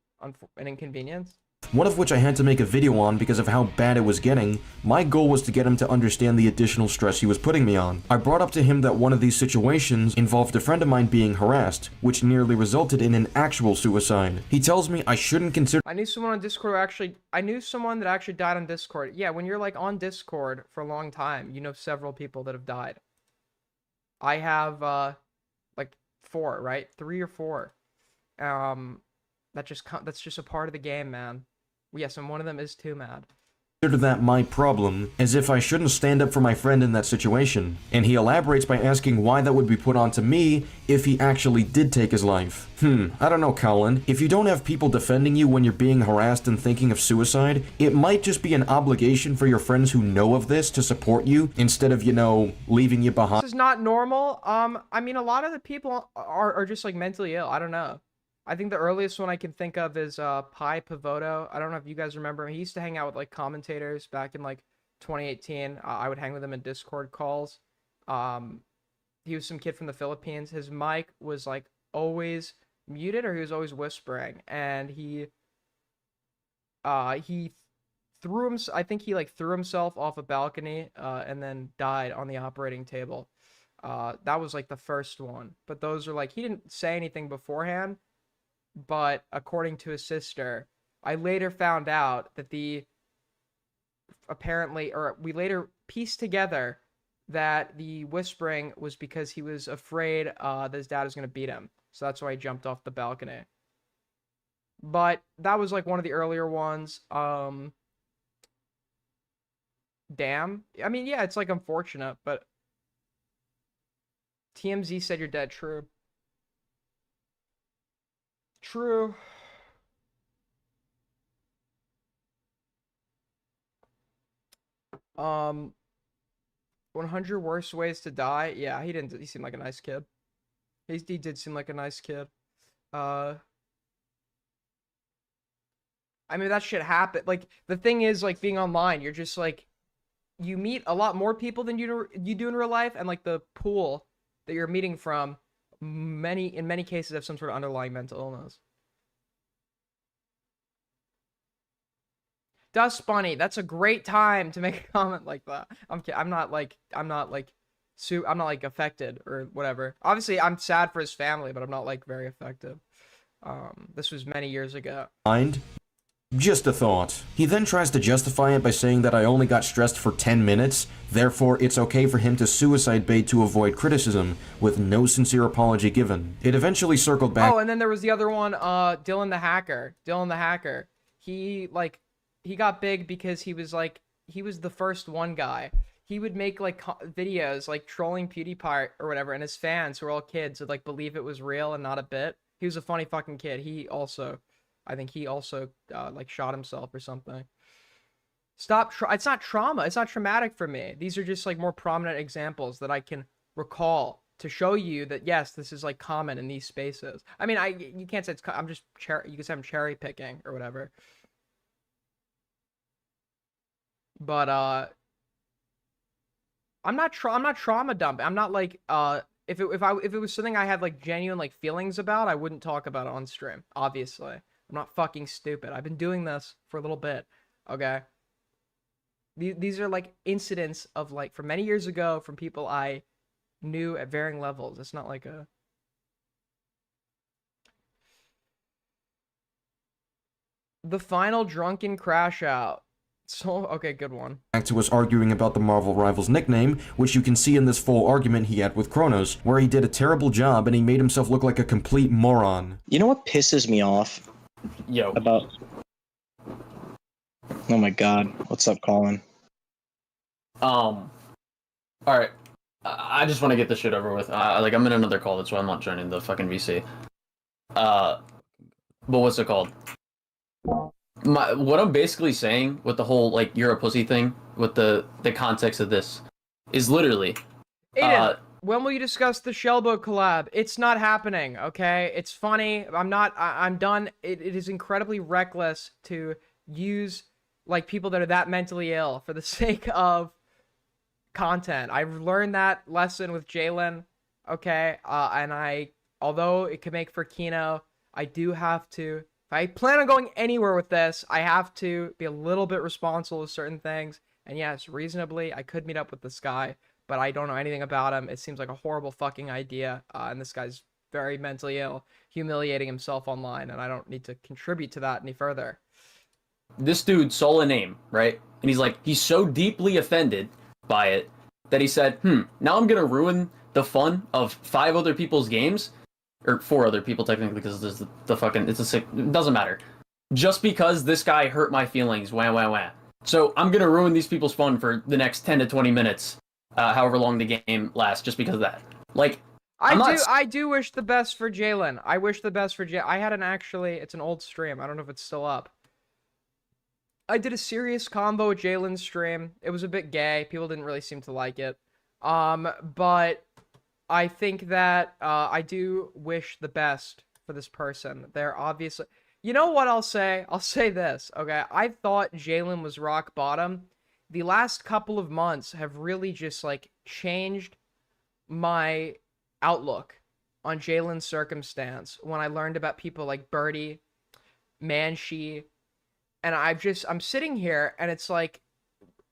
inconvenience. One of which I had to make a video on because of how bad it was getting. My goal was to get him to understand the additional stress he was putting me on. I brought up to him that one of these situations involved a friend of mine being harassed, which nearly resulted in an actual suicide. He tells me I shouldn't consider— I knew someone on Discord I knew someone that actually died on Discord. Yeah, when you're like on Discord for a long time, you know several people that have died. I have like 4, right? 3 or 4. That's just a part of the game, man. Yes, and one of them is too mad. Consider that my problem, as if I shouldn't stand up for my friend in that situation. And he elaborates by asking why that would be put onto me if he actually did take his life. I don't know, Colin. If you don't have people defending you when you're being harassed and thinking of suicide, it might just be an obligation for your friends who know of this to support you instead of, leaving you behind. This is not normal. I mean, a lot of the people are just like mentally ill. I don't know. I think the earliest one I can think of is Pi Pavoto. I don't know if you guys remember him. He used to hang out with like commentators back in like 2018. I would hang with him in Discord calls. He was some kid from the Philippines. His mic was like always muted, or he was always whispering, and he threw him. I think he like threw himself off a balcony and then died on the operating table. That was like the first one. But those are like, he didn't say anything beforehand. But according to his sister, I later found out that we later pieced together that the whispering was because he was afraid that his dad was going to beat him. So that's why he jumped off the balcony. But that was like one of the earlier ones. Damn. I mean, yeah, it's like unfortunate, but TMZ said you're dead. True. True. Um, 100 worst ways to die. Yeah, he seemed like a nice kid. He did seem like a nice kid. I mean, that shit happened. Like, the thing is, like, being online, you're just like, you meet a lot more people than you do in real life, and like the pool that you're meeting from, in many cases have some sort of underlying mental illness. Dust Bunny, that's a great time to make a comment like that. I'm kidding. I'm not like affected or whatever. Obviously, I'm sad for his family, but I'm not like very affected. This was many years ago. Just a thought. He then tries to justify it by saying that I only got stressed for 10 minutes, therefore it's okay for him to suicide bait to avoid criticism, with no sincere apology given. It eventually circled back. Oh, and then there was the other one, Dylan the Hacker. Dylan the Hacker. He got big because he was the first one guy. He would make like videos like trolling PewDiePie or whatever, and his fans, who are all kids, would like believe it was real and not a bit. He was a funny fucking kid. I think he also like shot himself or something. It's not trauma. It's not traumatic for me. These are just like more prominent examples that I can recall to show you that yes, this is like common in these spaces. I mean, you can't say I'm just you can say I'm cherry picking or whatever. But I'm not trauma dumping. I'm not like if it was something I had like genuine like feelings about, I wouldn't talk about it on stream. Obviously, I'm not fucking stupid. I've been doing this for a little bit. Okay. These are like incidents of like from many years ago from people I knew at varying levels. It's not like a. The final drunken crash out. So, okay, good one. Back to us arguing about the Marvel Rivals nickname, which you can see in this full argument he had with Kronos, where he did a terrible job and he made himself look like a complete moron. You know what pisses me off? About... Oh my god. What's up, Colin? Alright. I just want to get this shit over with. Like, I'm in another call, that's why I'm not joining the fucking VC. But what's it called? What I'm basically saying with the whole, like, you're a pussy thing, with the context of this, is literally... Aiden, when will you discuss the Shellboat collab? It's not happening, okay? It's funny. I'm done. It is incredibly reckless to use, like, people that are that mentally ill for the sake of content. I've learned that lesson with Jalen, okay? And although it could make for Kino, I do have to... If I plan on going anywhere with this, I have to be a little bit responsible with certain things. And yes, reasonably, I could meet up with this guy, but I don't know anything about him. It seems like a horrible fucking idea. And this guy's very mentally ill, humiliating himself online, and I don't need to contribute to that any further. This dude saw a name, right? And he's like, he's so deeply offended by it that he said, now I'm gonna ruin the fun of 5 other people's games. Or 4 other people, technically, because there's it doesn't matter. Just because this guy hurt my feelings, wah. So I'm gonna ruin these people's fun for the next 10 to 20 minutes, however long the game lasts, just because of that. Like, I do wish the best for Jalen. I wish the best for Jalen. I had it's an old stream. I don't know if it's still up. I did a serious combo with Jalen's stream. It was a bit gay. People didn't really seem to like it. But I think that I do wish the best for this person. They're obviously... You know what I'll say? I'll say this, okay? I thought Jalen was rock bottom. The last couple of months have really just, like, changed my outlook on Jalen's circumstance when I learned about people like Birdie, Manshi, and I'm sitting here, and it's like,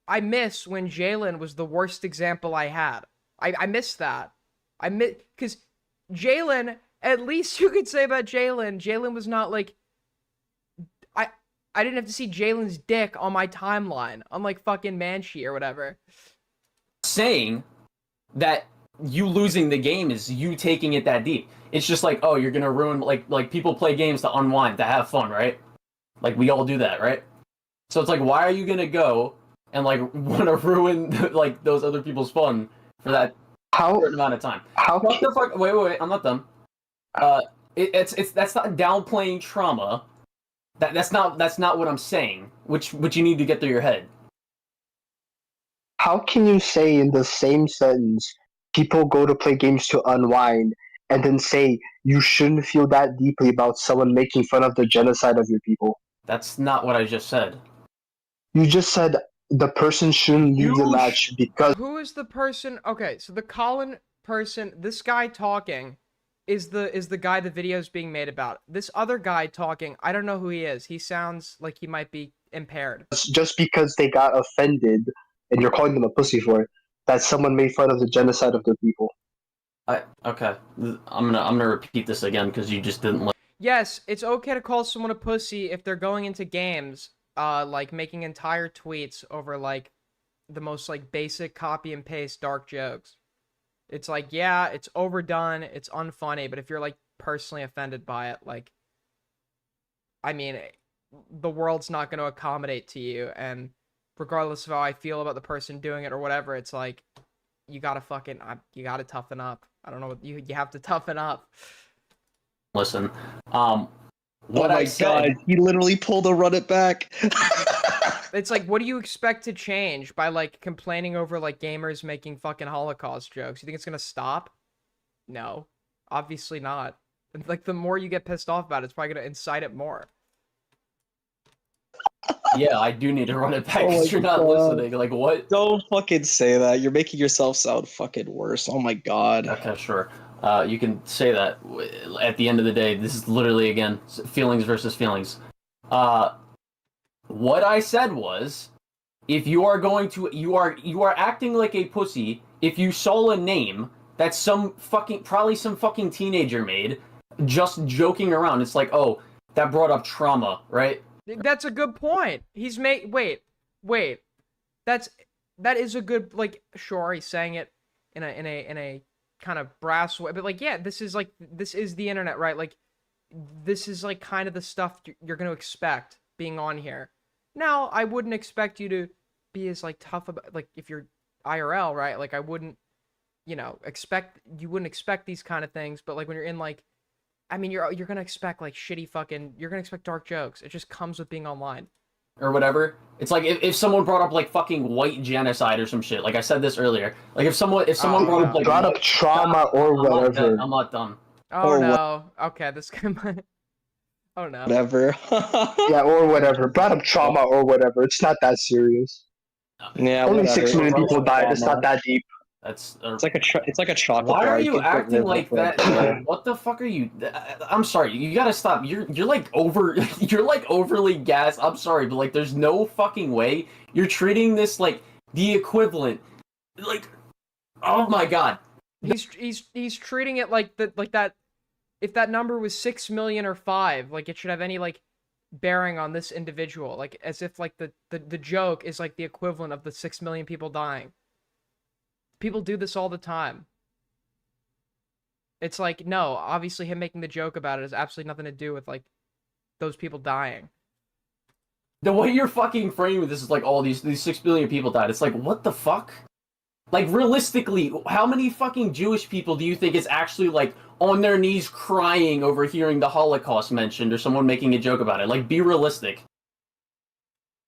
I miss when Jalen was the worst example I had. I miss that. Because Jalen, at least you could say about Jalen was not like, I didn't have to see Jalen's dick on my timeline, unlike fucking Manshi or whatever. Saying that you losing the game is you taking it that deep. It's just like, oh, you're gonna ruin, like people play games to unwind, to have fun, right? Like, we all do that, right? So it's like, why are you gonna go and, like, want to ruin, like, those other people's fun for that certain amount of time? What the fuck? Wait, I'm not done. That's not downplaying trauma. That's not what I'm saying. Which you need to get through your head. How can you say in the same sentence, people go to play games to unwind, and then say you shouldn't feel that deeply about someone making fun of the genocide of your people? That's not what I just said. You just said the person shouldn't leave the match because... Who is the person? Okay, so the Colin person, this guy talking, is the guy the video is being made about. This other guy talking, I don't know who he is. He sounds like he might be impaired. Just because they got offended, and you're calling them a pussy for it, that someone made fun of the genocide of their people. Okay, I'm gonna repeat this again because you just didn't. yes, it's okay to call someone a pussy if they're going into games, like making entire tweets over like the most like basic copy and paste dark jokes. It's like, yeah, it's overdone, it's unfunny, but if you're like personally offended by it, like, I mean, the world's not going to accommodate to you, and regardless of how I feel about the person doing it or whatever, it's like, you gotta toughen up. I don't know what you have to toughen up. Listen, Oh what my I said, god, he literally pulled a run it back. It's like, what do you expect to change by like complaining over like gamers making fucking Holocaust jokes? You think it's gonna stop? No, obviously not. And like the more you get pissed off about it, it's probably gonna incite it more. yeah, I do need to run it back Oh because my you're not God. listening. Like, what? Don't fucking say that. You're making yourself sound fucking worse. Oh my god. Okay, sure. You can say that. At the end of the day, this is literally, again, feelings versus feelings. What I said was, if you are going to, you are acting like a pussy if you saw a name that probably some fucking teenager made, just joking around. It's like, oh, that brought up trauma, right? That's a good point. He's made. Wait. That is a good, like, sure, he's saying it in a kind of brass way, but like, yeah, this is the internet, right? Like, this is like kind of the stuff you're going to expect being on here. Now, I wouldn't expect you to be as like tough about, like, if you're IRL, right? Like, I wouldn't, you wouldn't expect these kind of things, but like when you're in like, I mean, you're gonna expect like shitty fucking, you're gonna expect dark jokes. It just comes with being online. Or whatever. It's like if someone brought up like fucking white genocide or some shit. Like I said this earlier. Like if someone brought up trauma or whatever. I'm not done. Oh no. Okay, this guy might. Oh no. Whatever. Yeah, or whatever. Brought up trauma or whatever. It's not that serious. Yeah, only whatever. 6 million people died. It's not that deep. It's like a chocolate Why bar. are You you can put acting red like pepper that? on. What the fuck are you? I'm sorry. You gotta stop. You're like you're like overly gassed. I'm sorry, but like there's no fucking way you're treating this like the equivalent. Like, oh my god. He's treating it like that. If that number was 6 million or 5, like it should have any like bearing on this individual. Like as if like the joke is like the equivalent of the 6 million people dying. People do this all the time. It's like, no, obviously him making the joke about it has absolutely nothing to do with like those people dying. The way you're fucking framing this is like, all these 6 billion people died. It's like, what the fuck? Like, realistically, how many fucking Jewish people do you think is actually like on their knees crying over hearing the Holocaust mentioned or someone making a joke about it? Like, be realistic.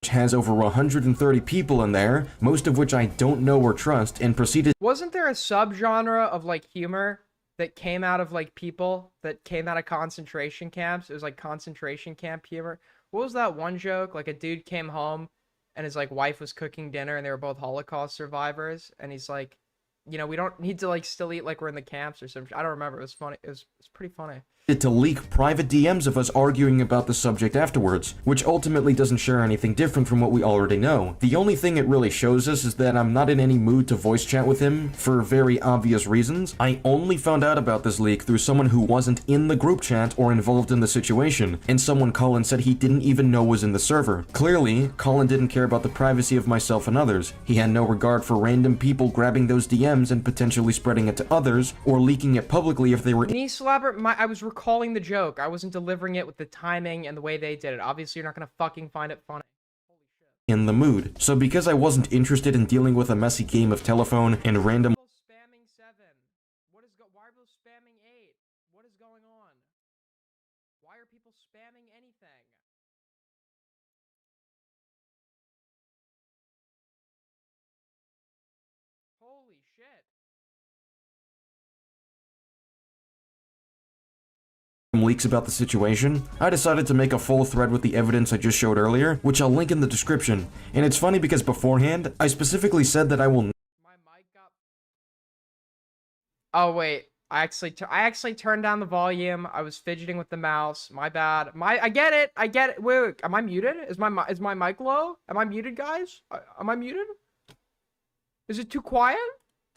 Has over 130 people in there, most of which I don't know or trust, and proceeded. Wasn't there a subgenre of like humor that came out of like people that came out of concentration camps? It was like concentration camp humor. What was that one joke? Like a dude came home and his like wife was cooking dinner and they were both Holocaust survivors, and he's like, we don't need to like still eat like we're in the camps or something. I don't remember. It was funny. It was pretty funny. To leak private DMs of us arguing about the subject afterwards, which ultimately doesn't share anything different from what we already know. The only thing it really shows us is that I'm not in any mood to voice chat with him, for very obvious reasons. I only found out about this leak through someone who wasn't in the group chat or involved in the situation, and someone Colin said he didn't even know was in the server. Clearly, Colin didn't care about the privacy of myself and others. He had no regard for random people grabbing those DMs and potentially spreading it to others, or leaking it publicly if they were— Knee slapper, I was recalling the joke. I wasn't delivering it with the timing and the way they did it. Obviously, you're not gonna fucking find it funny. in the mood. So because I wasn't interested in dealing with a messy game of telephone and random— Spamming 7. Why are people spamming 8? What is going on? Why are people spamming anything? Holy shit. leaks about the situation, I decided to make a full thread with the evidence I just showed earlier, which I'll link in the description. And it's funny because beforehand, I specifically said that I will— Oh wait, I actually turned down the volume. I was fidgeting with the mouse. My bad. I get it. Wait, am I muted? Is my mic low? Am I muted, guys? Am I muted? Is it too quiet?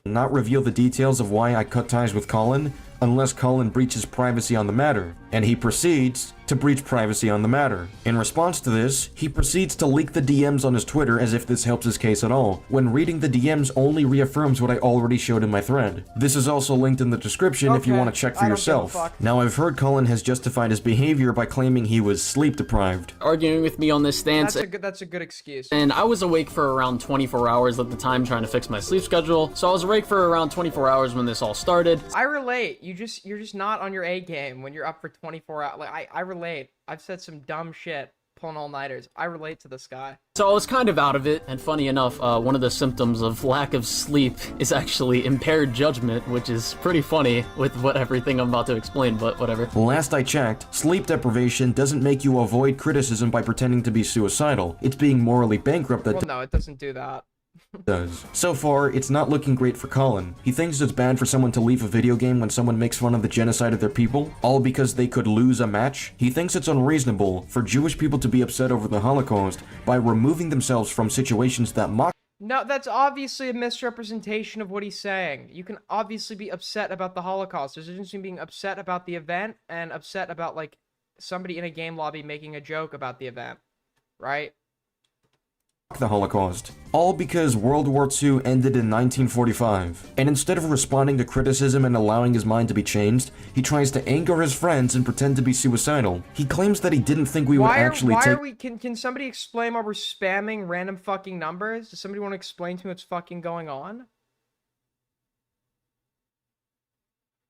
not reveal the details of why I cut ties with Colin, unless Colin breaches privacy on the matter, and he proceeds to breach privacy on the matter. In response to this, he proceeds to leak the DMs on his Twitter as if this helps his case at all, when reading the DMs only reaffirms what I already showed in my thread. This is also linked in the description if you want to check for yourself. Now, I've heard Colin has justified his behavior by claiming he was sleep deprived. Arguing with me on this stance. That's a good excuse. And I was awake for around 24 hours at the time trying to fix my sleep schedule, so I was awake for around 24 hours when this all started. I relate. You're just not on your A game when you're up for 24 hours. Like I relate. I've said some dumb shit pulling all-nighters. I relate to this guy. So I was kind of out of it, and funny enough, one of the symptoms of lack of sleep is actually impaired judgment, which is pretty funny with everything I'm about to explain, but whatever. Last I checked, sleep deprivation doesn't make you avoid criticism by pretending to be suicidal. It's being morally bankrupt that Well, no, it doesn't do that. does. So far, it's not looking great for Colin. He thinks it's bad for someone to leave a video game when someone makes fun of the genocide of their people, all because they could lose a match. He thinks it's unreasonable for Jewish people to be upset over the Holocaust by removing themselves from situations that mock. No, that's obviously a misrepresentation of what he's saying. You can obviously be upset about the Holocaust. There's a difference between being upset about the event and upset about, like, somebody in a game lobby making a joke about the event, right? The Holocaust, all because World War II ended in 1945, and instead of responding to criticism and allowing his mind to be changed, he tries to anger his friends and pretend to be suicidal. He claims that he didn't think we would actually take- Can somebody explain why we're spamming random fucking numbers? Does somebody want to explain to me what's fucking going on?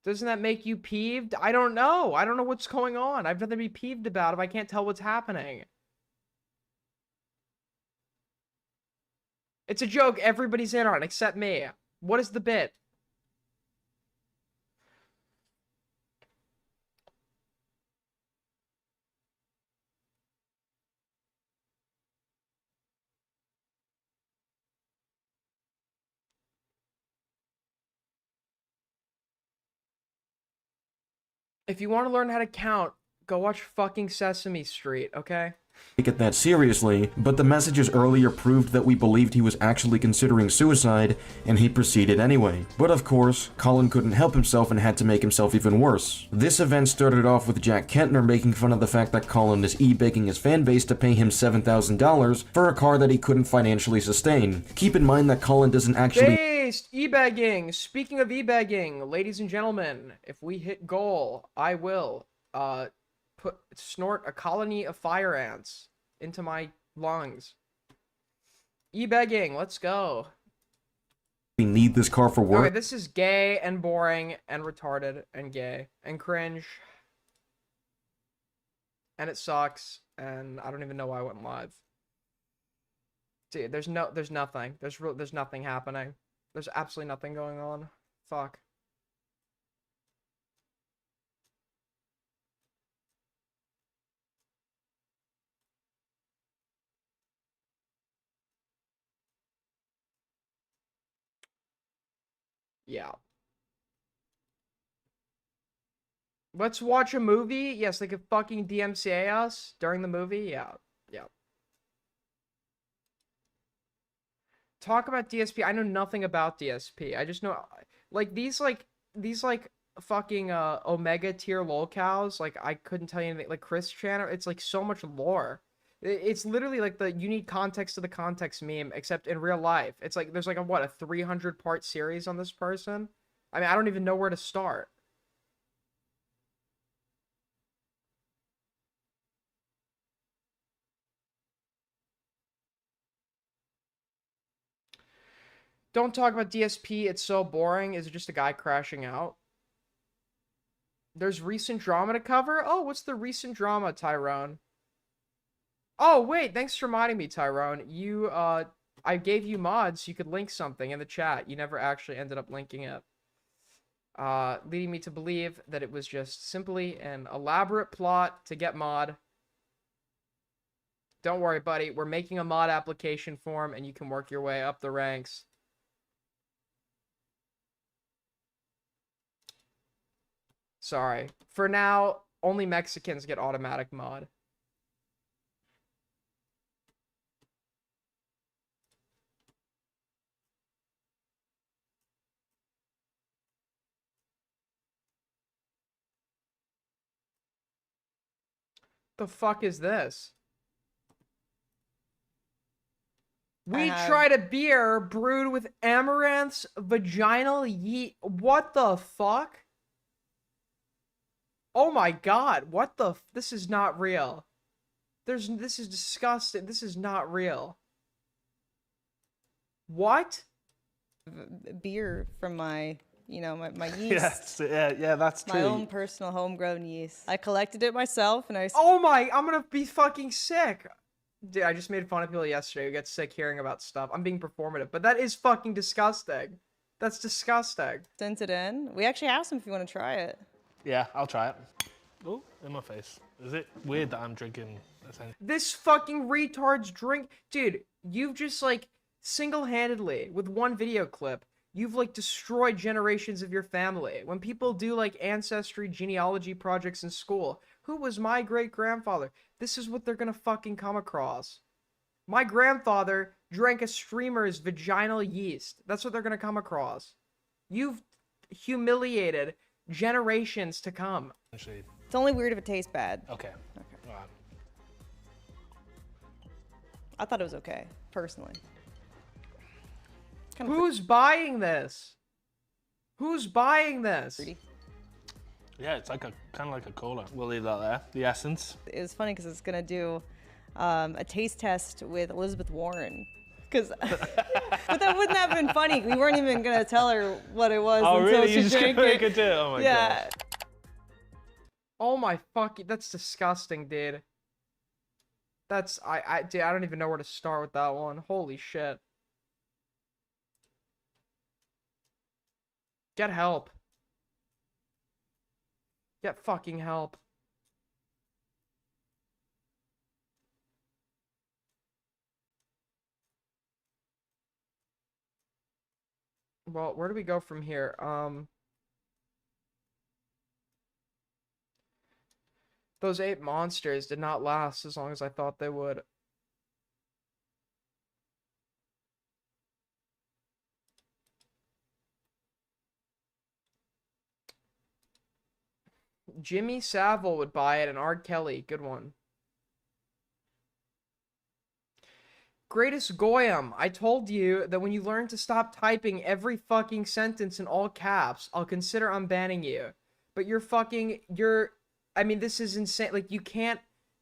Doesn't that make you peeved? I don't know. I don't know what's going on. I've nothing to be peeved about if I can't tell what's happening. It's a joke everybody's in on, except me. What is the bit? If you want to learn how to count, go watch fucking Sesame Street, okay? Take it that seriously, but the messages earlier proved that we believed he was actually considering suicide, and he proceeded anyway. But of course, Colin couldn't help himself and had to make himself even worse. This event started off with Jack Kentner making fun of the fact that Colin is e-begging his fanbase to pay him $7,000 for a car that he couldn't financially sustain. Keep in mind that Colin doesn't actually- Based! E-begging! Speaking of e-begging, ladies and gentlemen, if we hit goal, I will, snort a colony of fire ants into my lungs. E-begging, let's go. We need this car for work. Okay, this is gay and boring and retarded and gay and cringe. And it sucks, and I don't even know why I went live. Dude, there's nothing. There's nothing happening. There's absolutely nothing going on. Fuck. Yeah. Let's watch a movie? Yes, they could fucking DMCA us during the movie? Yeah. Yeah. Talk about DSP. I know nothing about DSP. I just know, like, these fucking, Omega tier lolcows, like, I couldn't tell you anything. Like, Chris Chan, it's, like, so much lore. It's literally like the you need context to the context meme, except in real life. It's like there's like a 300-part series on this person. I mean, I don't even know where to start. Don't talk about DSP, it's so boring. Is it just a guy crashing out? There's recent drama to cover? Oh, what's the recent drama, Tyrone? Oh, wait, thanks for reminding me, Tyrone. I gave you mods so you could link something in the chat. You never actually ended up linking it. Leading me to believe that it was just simply an elaborate plot to get mod. Don't worry, buddy. We're making a mod application form, and you can work your way up the ranks. Sorry. For now, only Mexicans get automatic mod. The fuck is this? We have- tried a beer brewed with amaranth's vaginal yeast. What the fuck? Oh my god, what the this is not real. This is disgusting. This is not real. What? Beer from my, my yeast. Yes, yeah, that's My true. own personal homegrown yeast. I collected it myself, and I. Oh my, I'm gonna be fucking sick. Dude, I just made fun of people yesterday who get sick hearing about stuff. I'm being performative, but that is fucking disgusting. That's disgusting. Sent it in. We actually asked him if you want to try it. Yeah, I'll try it. Oh, in my face. Is it weird that I'm drinking? This fucking retard's drink. Dude, you've just like single-handedly, with one video clip, you've like destroyed generations of your family. When people do like ancestry genealogy projects in school, who was my great-grandfather? This is what they're gonna fucking come across. My grandfather drank a streamer's vaginal yeast. That's what they're gonna come across. You've humiliated generations to come. It's only weird if it tastes bad. Okay. Alright. I thought it was okay, personally. Who's buying this? Who's buying this? Yeah, it's like kind of like a cola. We'll leave that there. The essence. It was funny because it's gonna do a taste test with Elizabeth Warren. But that wouldn't have been funny. We weren't even gonna tell her what it was until really? she You just drank couldn't it. make it do it? Oh my yeah. gosh. Oh my fucking, that's disgusting, dude. That's, dude, I don't even know where to start with that one. Holy shit. Get help. Get fucking help. Well, where do we go from here? Those 8 monsters did not last as long as I thought they would. Jimmy Savile would buy it, and R. Kelly, good one. Greatest Goyam, I told you that when you learn to stop typing every fucking sentence in all caps, I'll consider unbanning you. But I mean, this is insane. Like, you can't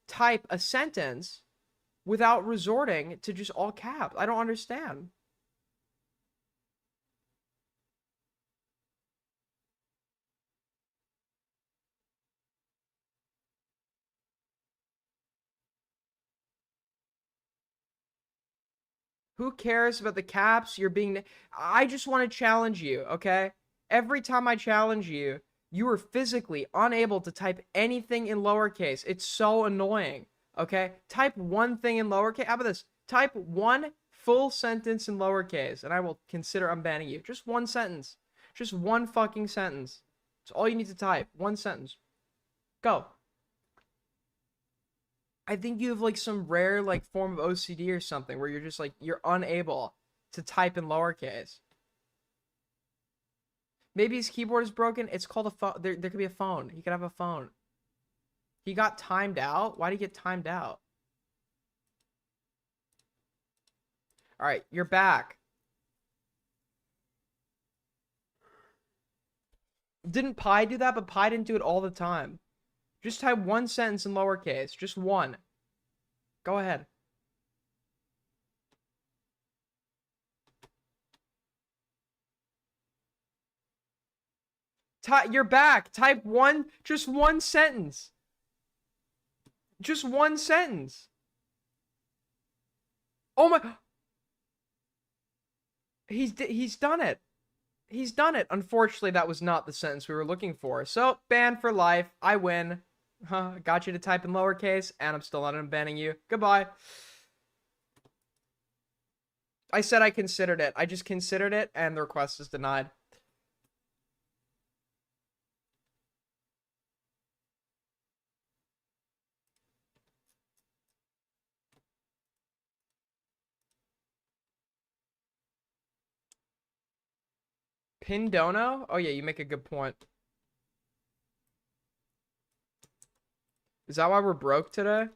type a sentence without resorting to just all caps. I don't understand. Who cares about the caps? I just want to challenge you, okay? Every time I challenge you, you are physically unable to type anything in lowercase. It's so annoying, okay? Type one thing in lowercase. How about this? Type one full sentence in lowercase, and I will consider unbanning you. Just one sentence. Just one fucking sentence. That's all you need to type. One sentence. Go. I think you have like some rare like form of OCD or something where you're just like, you're unable to type in lowercase. Maybe his keyboard is broken. It's called a phone. There could be a phone. He could have a phone. He got timed out. Why did he get timed out? All right, you're back. Didn't Pi do that? But Pi didn't do it all the time. Just type one sentence in lowercase. Just one. Go ahead. You're back. Type just one sentence. Just one sentence. Oh my. He's done it. He's done it. Unfortunately, that was not the sentence we were looking for. So, banned for life. I win. Got you to type in lowercase, and I'm still not unbanning you. Goodbye. I said I considered it. I just considered it, and the request is denied. Pindono? Oh yeah, you make a good point. Is that why we're broke today?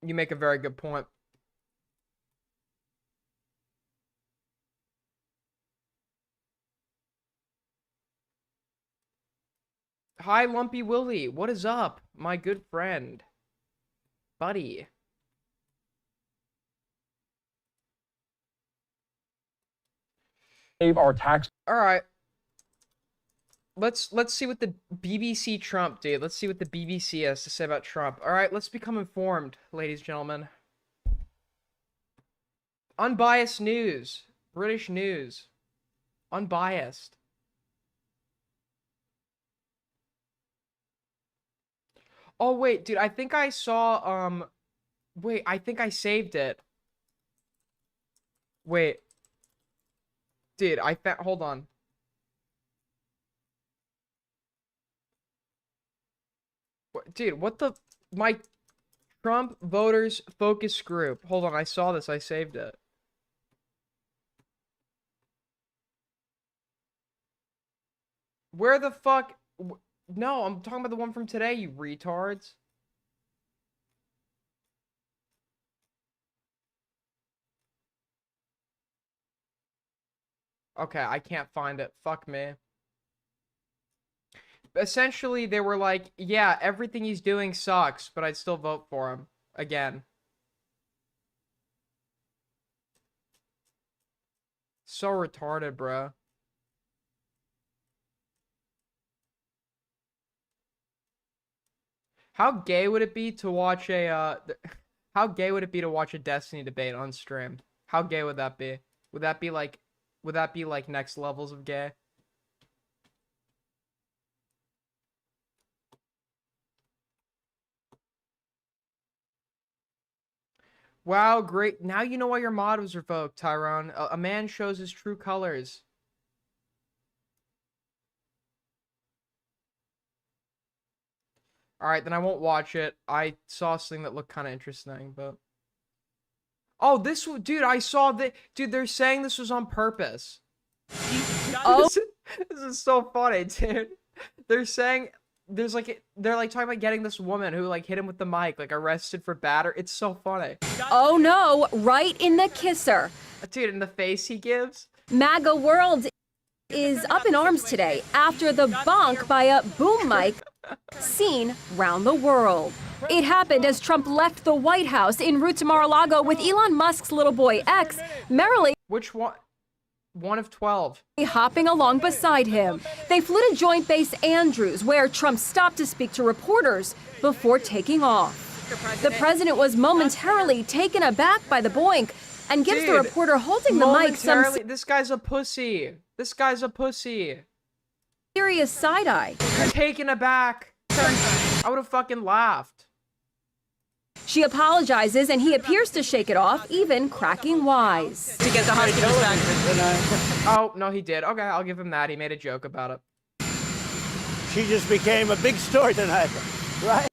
You make a very good point. Hi, Lumpy Willie. What is up, my good friend? Buddy. Save our tax. All right. Let's see what the BBC Trump, dude. Let's see what the BBC has to say about Trump. All right, let's become informed, ladies and gentlemen. Unbiased news. British news. Unbiased. Oh, wait, dude, I think I saw, wait, I think I saved it. Wait. Dude, I found, hold on. Dude, what the, my Trump voters focus group. Hold on, I saw this, I saved it. Where the fuck? No, I'm talking about the one from today, you retards. Okay, I can't find it. Fuck me. Essentially, they were like, yeah, everything he's doing sucks, but I'd still vote for him. Again. So retarded, bro. How gay would it be to watch a, how gay would it be to watch a Destiny debate on stream? How gay would that be? Would that be like next levels of gay? Wow, great. Now you know why your mod was revoked, Tyrone. A man shows his true colors. Alright, then I won't watch it. I saw something that looked kind of interesting, but... Oh, this... Dude, I saw that... Dude, they're saying this was on purpose. Oh. This is so funny, dude. They're saying... There's like... They're like talking about getting this woman who like hit him with the mic, like arrested for batter. It's so funny. Oh no, right in the kisser. Dude, in the face he gives. MAGA World is up in arms today after the bonk by a boom mic seen round the world. It happened as Trump left the White House en route to Mar-a-Lago with Elon Musk's little boy X merrily. Which one? One of 12. Hopping along beside him. They flew to Joint Base Andrews, where Trump stopped to speak to reporters before taking off. The president was momentarily taken aback by the boink and gives the reporter holding the mic some This guy's a pussy. This guy's a pussy. Serious side-eye. Taken aback. I would have fucking laughed. She apologizes and he appears to shake it off, even cracking wise. To get the hard back. Oh, no, he did. Okay, I'll give him that. He made a joke about it. She just became a big story tonight, right?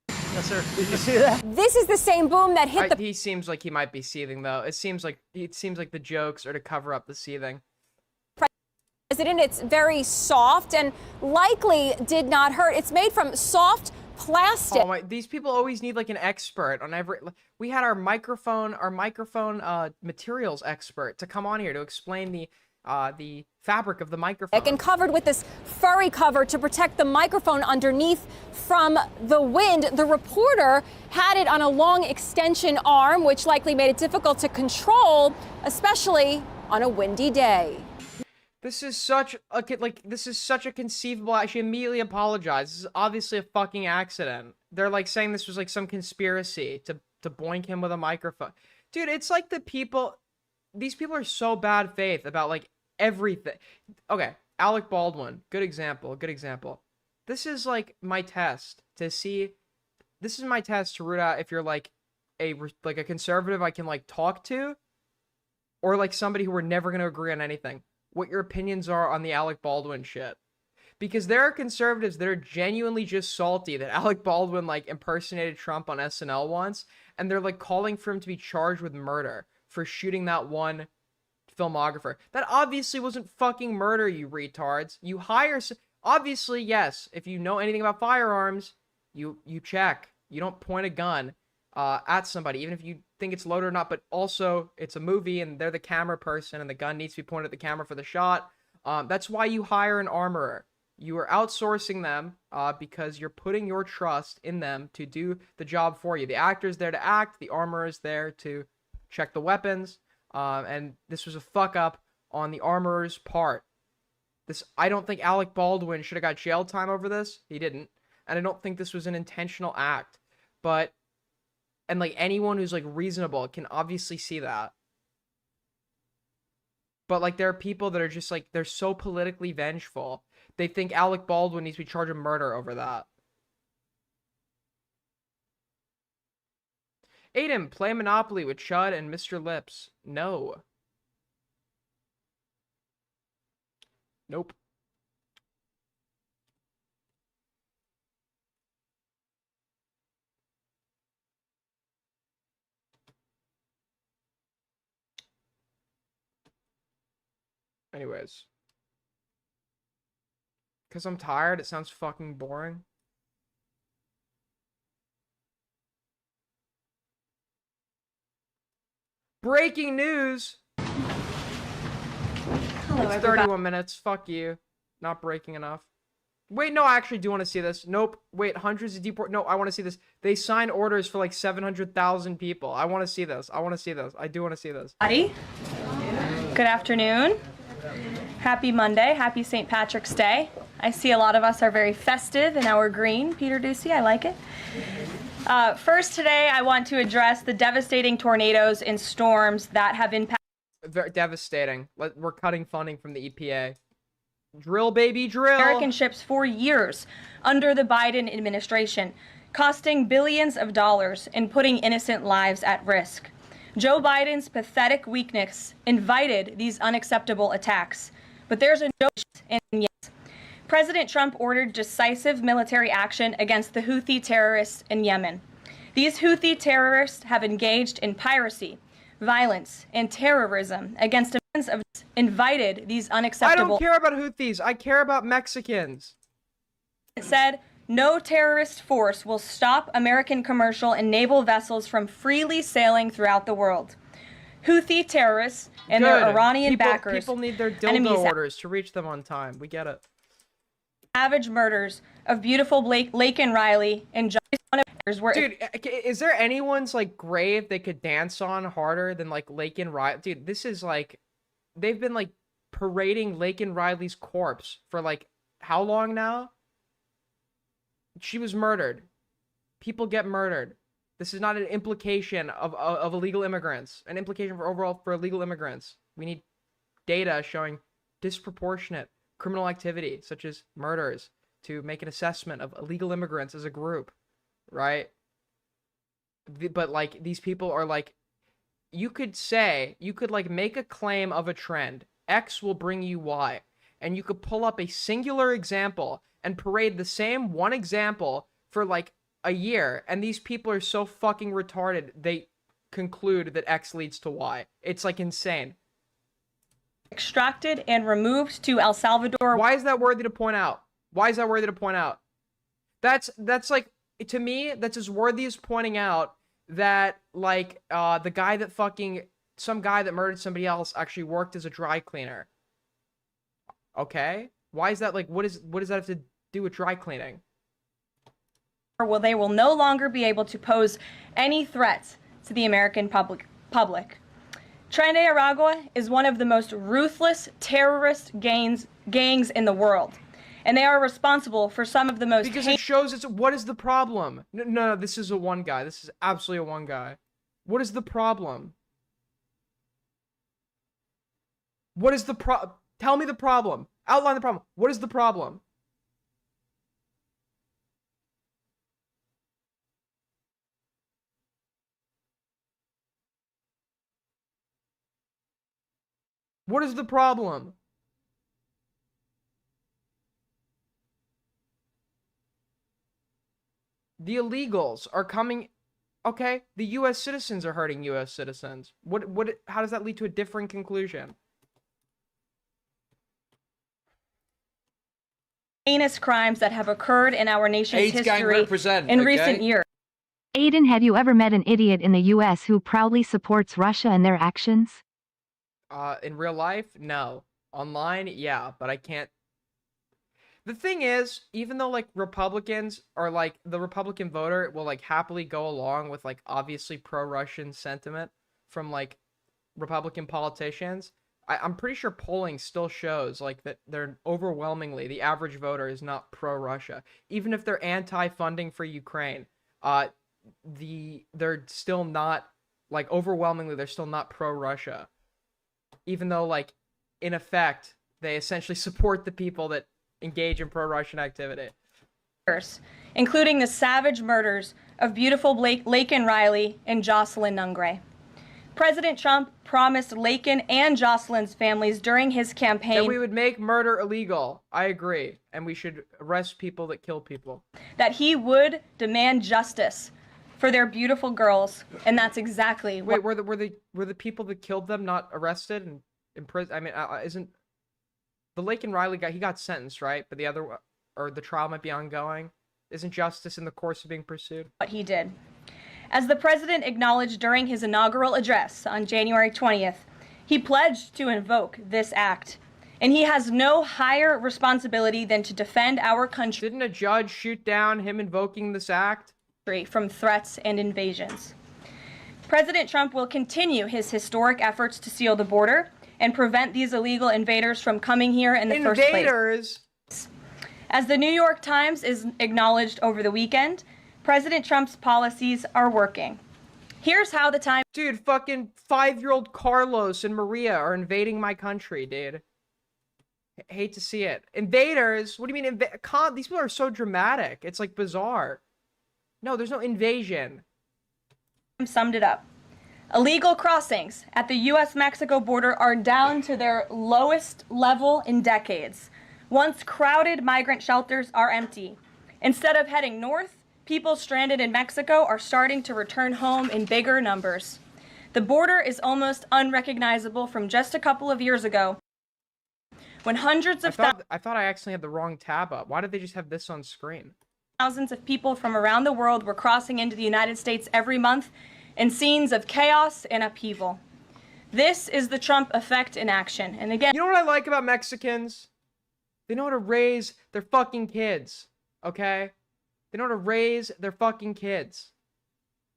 Yes, sir. Did you see that? This is the same boom that hit the... He seems like he might be seething, though. It seems like the jokes are to cover up the seething. President, it's very soft and likely did not hurt. It's made from soft plastic. Oh my, these people always need like an expert on every... We had our microphone materials expert to come on here to explain the fabric of the microphone. And covered with this furry cover to protect the microphone underneath from the wind. The reporter had it on a long extension arm, which likely made it difficult to control, especially on a windy day. This is such a conceivable... I should immediately apologize. This is obviously a fucking accident. They're like saying this was like some conspiracy to boink him with a microphone. Dude, it's like the people... These people are so bad faith about like everything. Okay, Alec Baldwin, good example. This is like my test to see... This is my test to root out if you're like a conservative I can like talk to, or like somebody who we're never going to agree on anything. What your opinions are on the Alec Baldwin shit. Because there are conservatives that are genuinely just salty that Alec Baldwin like impersonated Trump on SNL once, and they're like calling for him to be charged with murder for shooting that one filmographer. That obviously wasn't fucking murder, you retards. You hire... Obviously, yes, if you know anything about firearms, you check. You don't point a gun at somebody, even if you think it's loaded or not, but also it's a movie and they're the camera person and the gun needs to be pointed at the camera for the shot. That's why you hire an armorer. You are outsourcing them because you're putting your trust in them to do the job for you. The actor's there to act, the armorer is there to check the weapons, and this was a fuck up on the armorer's part. I don't think Alec Baldwin should have got jail time over this. He didn't. And I don't think this was an intentional act. And like anyone who's like reasonable can obviously see that. But like there are people that are just like, they're so politically vengeful. They think Alec Baldwin needs to be charged with murder over that. Aiden, play Monopoly with Chud and Mr. Lips. No. Nope. Anyways. Because I'm tired, it sounds fucking boring. Breaking news! Hello, it's 31 minutes. Fuck you. Not breaking enough. Wait, no, I actually do want to see this. Nope. Wait, hundreds of deport. No, I want to see this. They signed orders for like 700,000 people. I want to see this. I want to see this. I do want to see this. Buddy. Good afternoon. Happy Monday. Happy St. Patrick's Day. I see a lot of us are very festive in our green. Peter Ducey, I like it. First today, I want to address the devastating tornadoes and storms that have impacted. Very devastating. We're cutting funding from the EPA. Drill, baby, drill. American ships for years under the Biden administration, costing billions of dollars and putting innocent lives at risk. Joe Biden's pathetic weakness invited these unacceptable attacks. But there's a no and yes. President Trump ordered decisive military action against the Houthi terrorists in Yemen. These Houthi terrorists have engaged in piracy, violence, and terrorism against millions of invited these unacceptable. I don't care about Houthis. I care about Mexicans. It said no terrorist force will stop American commercial and naval vessels from freely sailing throughout the world. Houthi terrorists and their Iranian backers. People need their dildo orders to reach them on time. We get it. Savage murders of beautiful Laken Riley and John. Dude, is there anyone's like grave they could dance on harder than like Laken Riley? Dude, this is like, they've been like parading Laken Riley's corpse for like how long now? She was murdered. People get murdered. This is not an implication of illegal immigrants. An implication for overall for illegal immigrants. We need data showing disproportionate criminal activity, such as murders, to make an assessment of illegal immigrants as a group, right? But like these people are like, you could like make a claim of a trend. X will bring you Y, and you could pull up a singular example and parade the same one example for like a year, and these people are so fucking retarded they conclude that X leads to Y. It's like insane. Extracted and removed to El Salvador. Why is that worthy to point out? Why is that worthy to point out? That's like, to me, that's as worthy as pointing out that like the guy that some guy that murdered somebody else actually worked as a dry cleaner. Okay? Why is that like, what does that have to do with dry cleaning? Well, they will no longer be able to pose any threats to the American public. Tren de Aragua is one of the most ruthless terrorist gangs in the world, and they are responsible for some of the most. Because it shows what is the problem? No, this is a one guy. This is absolutely a one guy. What is the problem? What is the Tell me the problem. Outline the problem. What is the problem? What is the problem? The illegals are coming Okay, the U.S. citizens are hurting U.S. citizens. How does that lead to a different conclusion? Heinous crimes that have occurred in our nation's AIDS gang history represent, in okay? recent years. Aiden, have you ever met an idiot in the US who proudly supports Russia and their actions? In real life, no. Online, yeah, but I can't. The thing is, even though like Republicans are like the Republican voter will like happily go along with like obviously pro-Russian sentiment from like Republican politicians, I'm pretty sure polling still shows like that they're overwhelmingly the average voter is not pro-Russia, even if they're anti-funding for Ukraine. They're still not like overwhelmingly they're still not pro-Russia, even though like in effect they essentially support the people that engage in pro-Russian activity. Including the savage murders of beautiful Laken Riley and Jocelyn Nungray. President Trump promised Laken and Jocelyn's families during his campaign that we would make murder illegal. I agree. And we should arrest people that kill people. That he would demand justice for their beautiful girls. And that's exactly what... Wait, were the people that killed them not arrested and imprisoned? I mean, isn't... The Laken Riley guy, he got sentenced, right? But the other... Or the trial might be ongoing. Isn't justice in the course of being pursued? What he did. As the president acknowledged during his inaugural address on January 20th, he pledged to invoke this act. And he has no higher responsibility than to defend our country. Didn't a judge shoot down him invoking this act? From threats and invasions. President Trump will continue his historic efforts to seal the border and prevent these illegal invaders from coming here in the first place. Invaders! As the New York Times is acknowledged over the weekend, President Trump's policies are working. Here's how the Times... Dude, fucking 5-year-old Carlos and Maria are invading my country, dude. Hate to see it. Invaders? What do you mean? These people are so dramatic. It's like bizarre. No, there's no invasion. Summed it up. Illegal crossings at the U.S.-Mexico border are down to their lowest level in decades. Once crowded migrant shelters are empty. Instead of heading north, people stranded in Mexico are starting to return home in bigger numbers. The border is almost unrecognizable from just a couple of years ago, when hundreds of I thought I actually had the wrong tab up. Why did they just have this on screen? Thousands of people from around the world were crossing into the United States every month in scenes of chaos and upheaval. This is the Trump effect in action. And again, you know what I like about Mexicans? They know how to raise their fucking kids, okay? They know how to raise their fucking kids,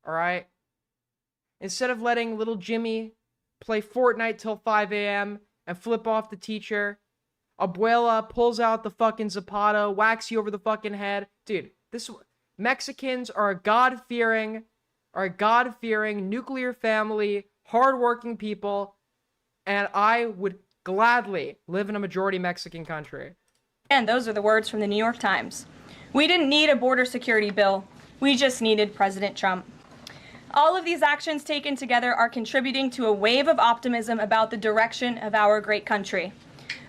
all right? Instead of letting little Jimmy play Fortnite till 5 a.m. and flip off the teacher, Abuela pulls out the fucking Zapata, whacks you over the fucking head. Dude, Mexicans are a God-fearing, nuclear family, hardworking people, and I would gladly live in a majority Mexican country. And those are the words from the New York Times. We didn't need a border security bill. We just needed President Trump. All of these actions taken together are contributing to a wave of optimism about the direction of our great country.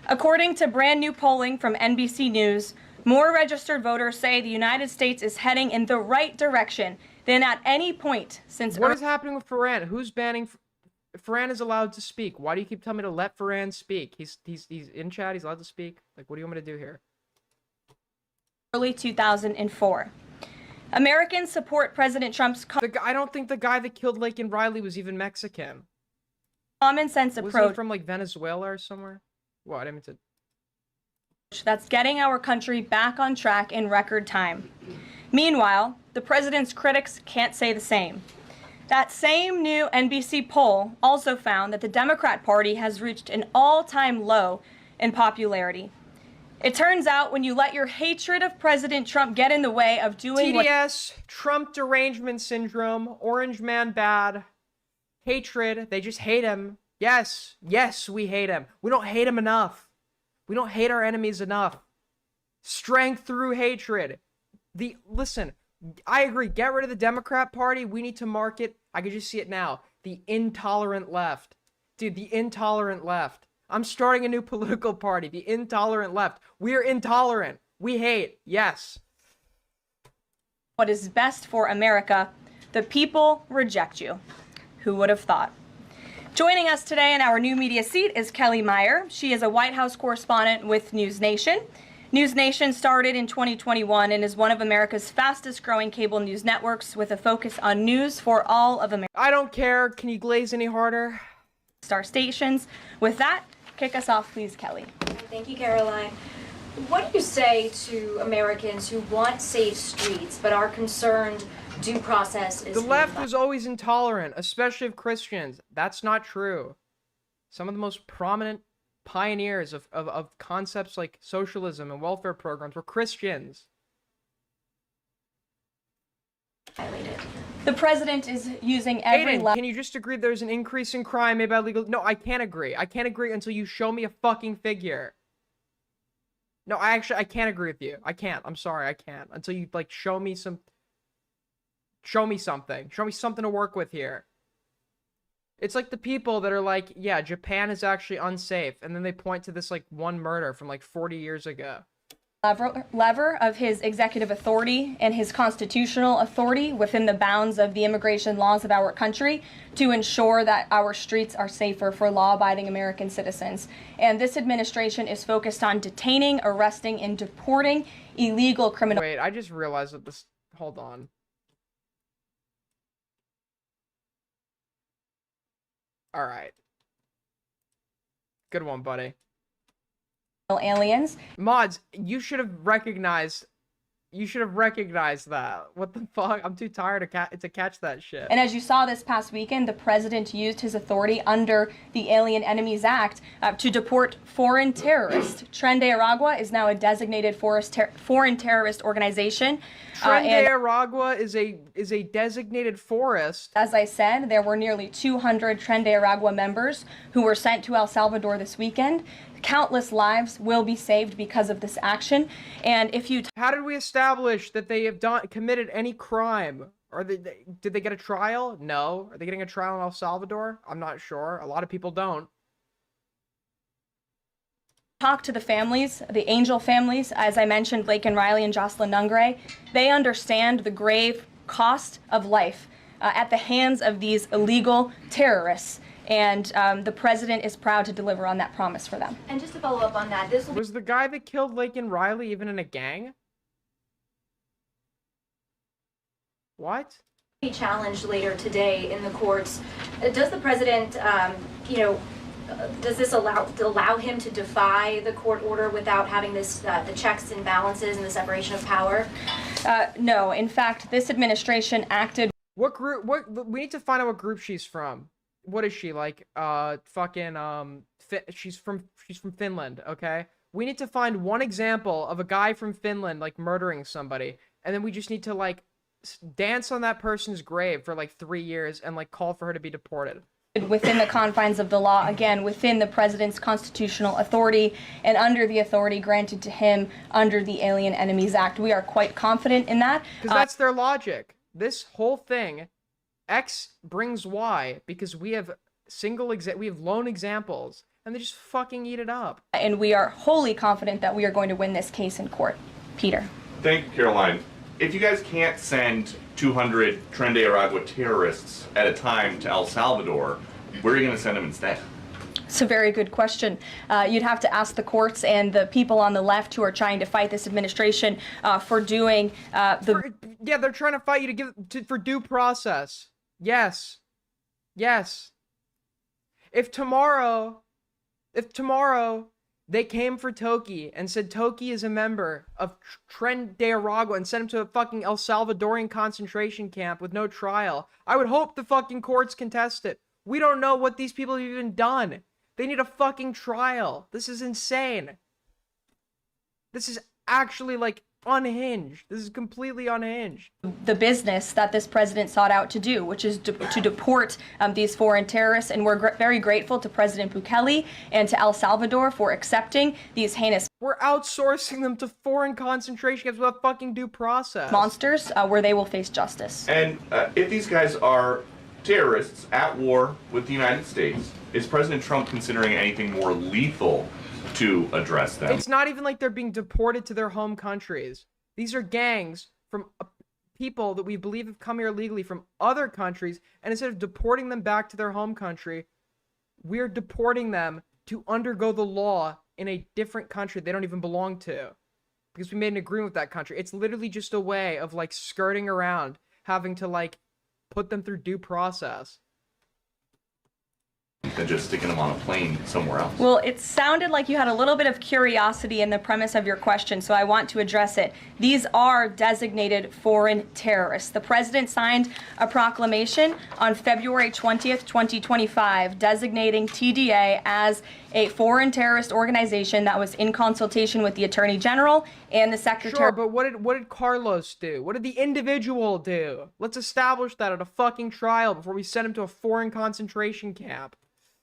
According to brand new polling from NBC News, more registered voters say the United States is heading in the right direction than at any point since... What is happening with Ferran? Who's banning... Ferran is allowed to speak. Why do you keep telling me to let Ferran speak? He's in chat. He's allowed to speak. Like, what do you want me to do here? Early 2004. Americans support President Trump's... I don't think the guy that killed Laken Riley was even Mexican. Common sense approach. Was he from, like, Venezuela or somewhere? Well, I didn't mean to... That's getting our country back on track in record time. Meanwhile, the president's critics can't say the same. That same new NBC poll also found that the Democrat Party has reached an all-time low in popularity. It turns out when you let your hatred of President Trump get in the way of doing TDS, Trump derangement syndrome, orange man bad, hatred, they just hate him. Yes, we hate him. We don't hate him enough. We don't hate our enemies enough. Strength through hatred. Listen, I agree. Get rid of the Democrat Party. We need to market. I can just see it now. The intolerant left. Dude, the intolerant left. I'm starting a new political party. The intolerant left. We're intolerant. We hate. Yes. What is best for America The people reject you. Who would have thought? Joining us today in our new media seat is Kelly Meyer. She is a White House correspondent with News Nation. News Nation started in 2021 and is one of America's fastest growing cable news networks with a focus on news for all of America. I don't care. Can you glaze any harder? Star stations. With that, kick us off, please, Kelly. Thank you, Caroline. What do you say to Americans who want safe streets but are concerned due process is... The left was always intolerant, especially of Christians. That's not true. Some of the most prominent pioneers of concepts like socialism and welfare programs were Christians. The president is using every... Aiden, can you just agree there's an increase in crime made by legal... No, I can't agree. I can't agree until you show me a fucking figure. No, I can't agree with you. I can't. I'm sorry, I can't. Until you, like, show me something. Show me something to work with here. It's like the people that are like, yeah, Japan is actually unsafe. And then they point to this, like, one murder from, like, 40 years ago. Lever of his executive authority and his constitutional authority within the bounds of the immigration laws of our country to ensure that our streets are safer for law-abiding American citizens. And this administration is focused on detaining, arresting, and deporting illegal criminals. Wait, I just realized that this... Hold on. All right. Good one, buddy. Aliens. Mods, you should have recognized that. What the fuck? I'm too tired to catch that shit. And as you saw this past weekend, the president used his authority under the Alien Enemies Act to deport foreign terrorists. Tren de Aragua is now a designated foreign terrorist organization. Tren de Aragua is a designated forest. As I said, there were nearly 200 Tren de Aragua members who were sent to El Salvador this weekend. Countless lives will be saved because of this action. And if you... How did we establish that they have committed any crime? Did they get a trial? No. Are they getting a trial in El Salvador? I'm not sure. A lot of people don't. Talk to the families, the Angel families, as I mentioned, Laken Riley and Jocelyn Nungray. They understand the grave cost of life at the hands of these illegal terrorists. And the president is proud to deliver on that promise for them. And just to follow up on that, this was the guy that killed Laken Riley even in a gang? What? Be challenged later today in the courts. Does the president, does this allow him to defy the court order without having this the checks and balances and the separation of power? No. In fact, this administration acted. What group? We need to find out what group she's from. What is she like? She's from Finland, okay? We need to find one example of a guy from Finland like murdering somebody, and then we just need to like dance on that person's grave for like 3 years and like call for her to be deported. Within the confines of the law, again, within the president's constitutional authority and under the authority granted to him under the Alien Enemies Act. We are quite confident in that. Because that's their logic. This whole thing, X brings Y, because we have lone examples, and they just fucking eat it up. And we are wholly confident that we are going to win this case in court. Peter. Thank you, Caroline. If you guys can't send 200 Tren de Aragua terrorists at a time to El Salvador, where are you going to send them instead? It's a very good question. You'd have to ask the courts and the people on the left who are trying to fight this administration for doing Yeah, they're trying to fight you for due process. Yes. Yes. If tomorrow they came for Toki and said Toki is a member of Tren de Aragua and sent him to a fucking El Salvadorian concentration camp with no trial, I would hope the fucking courts contest it. We don't know what these people have even done. They need a fucking trial. This is insane. This is actually, like, unhinged. This is completely unhinged. The business that this president sought out to do, which is to deport these foreign terrorists, and we're very grateful to President Bukele and to El Salvador for accepting these heinous... We're outsourcing them to foreign concentration camps without fucking due process. ...monsters where they will face justice. And if these guys are terrorists at war with the United States, is President Trump considering anything more lethal to address them? It's not even like they're being deported to their home countries. These are gangs from people that we believe have come here illegally from other countries, and instead of deporting them back to their home country, we're deporting them to undergo the law in a different country they don't even belong to. Because we made an agreement with that country. It's literally just a way of, like, skirting around having to, like, put them through due process. Than just sticking them on a plane somewhere else. Well, it sounded like you had a little bit of curiosity in the premise of your question, so I want to address it. These are designated foreign terrorists. The president signed a proclamation on February 20th, 2025, designating TDA as a foreign terrorist organization that was in consultation with the Attorney General and the Secretary. Sure, but what did Carlos do? What did the individual do? Let's establish that at a fucking trial before we send him to a foreign concentration camp.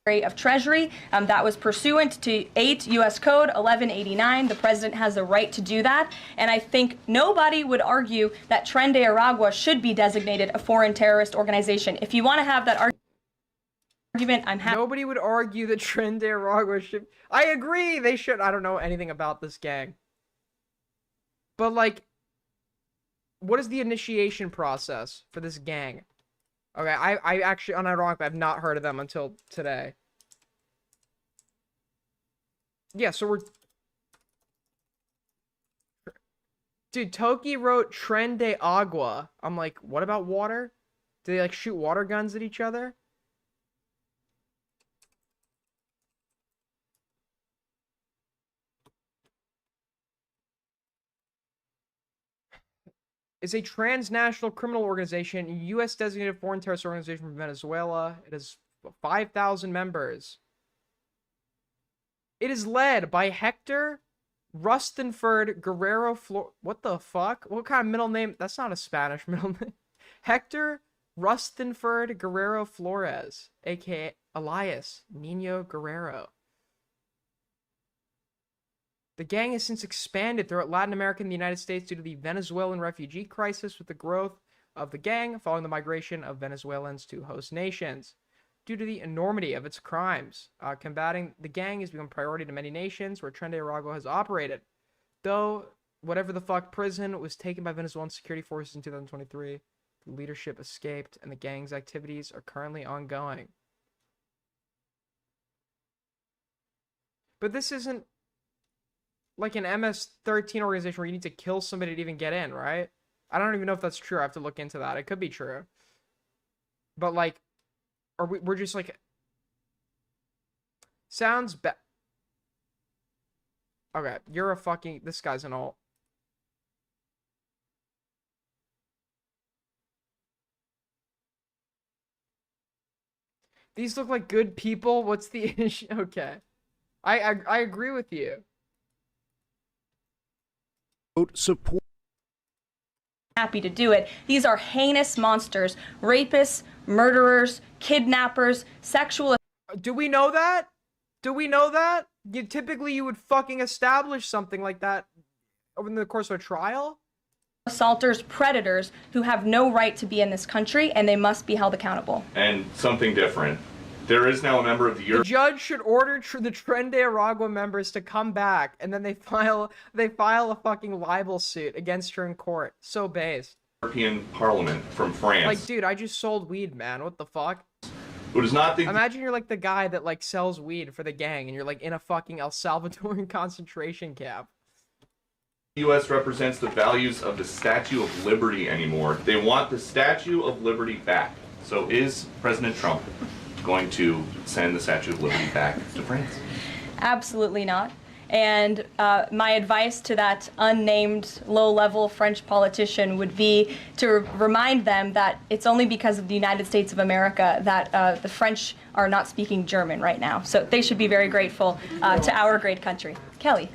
Of Treasury that was pursuant to 8 U.S. Code 1189. The president has the right to do that, and I think nobody would argue that Tren de Aragua should be designated a foreign terrorist organization. If you want to have that argument, I'm happy. Nobody would argue that Tren de Aragua should. I agree, they should. I don't know anything about this gang, but like, what is the initiation process for this gang? Okay, I actually, unironically, I've not heard of them until today. Yeah, so we're... Dude, Toki wrote Tren de Agua. I'm like, what about water? Do they, like, shoot water guns at each other? Is a transnational criminal organization, U.S. designated foreign terrorist organization from Venezuela. It has 5,000 members. It is led by Hector Rustenford Guerrero What the fuck? What kind of middle name? That's not a Spanish middle name. Hector Rustenford Guerrero Flores, aka Elias Nino Guerrero. The gang has since expanded throughout Latin America and the United States due to the Venezuelan refugee crisis, with the growth of the gang following the migration of Venezuelans to host nations. Due to the enormity of its crimes, combating the gang has become a priority to many nations where Tren de Aragua has operated. Though, whatever the fuck prison was taken by Venezuelan security forces in 2023, the leadership escaped and the gang's activities are currently ongoing. But this isn't like an MS-13 organization where you need to kill somebody to even get in, right? I don't even know if that's true. I have to look into that. It could be true. But, like, we're just, like... Sounds bad. Okay, you're a fucking... This guy's an alt. These look like good people? What's the issue? Okay. I agree with you. Support. Happy to do it. These are heinous monsters, rapists, murderers, kidnappers, sexual. Do we know that? Do we know that? Typically you would fucking establish something like that over the course of a trial? Assaulters, predators who have no right to be in this country, and they must be held accountable. And something different. There is now a member of the The judge should order the Tren de Aragua members to come back, and then they file a fucking libel suit against her in court. So based. European Parliament from France. Like, dude, I just sold weed, man. What the fuck? Who does not think... Imagine you're like the guy that like sells weed for the gang, and you're like in a fucking El Salvadoran concentration camp. The U.S. represents the values of the Statue of Liberty anymore. They want the Statue of Liberty back. So is President Trump going to send the Statue of Liberty back to France? Absolutely not. And my advice to that unnamed low-level French politician would be to remind them that it's only because of the United States of America that the French are not speaking German right now. So they should be very grateful to our great country. Kelly.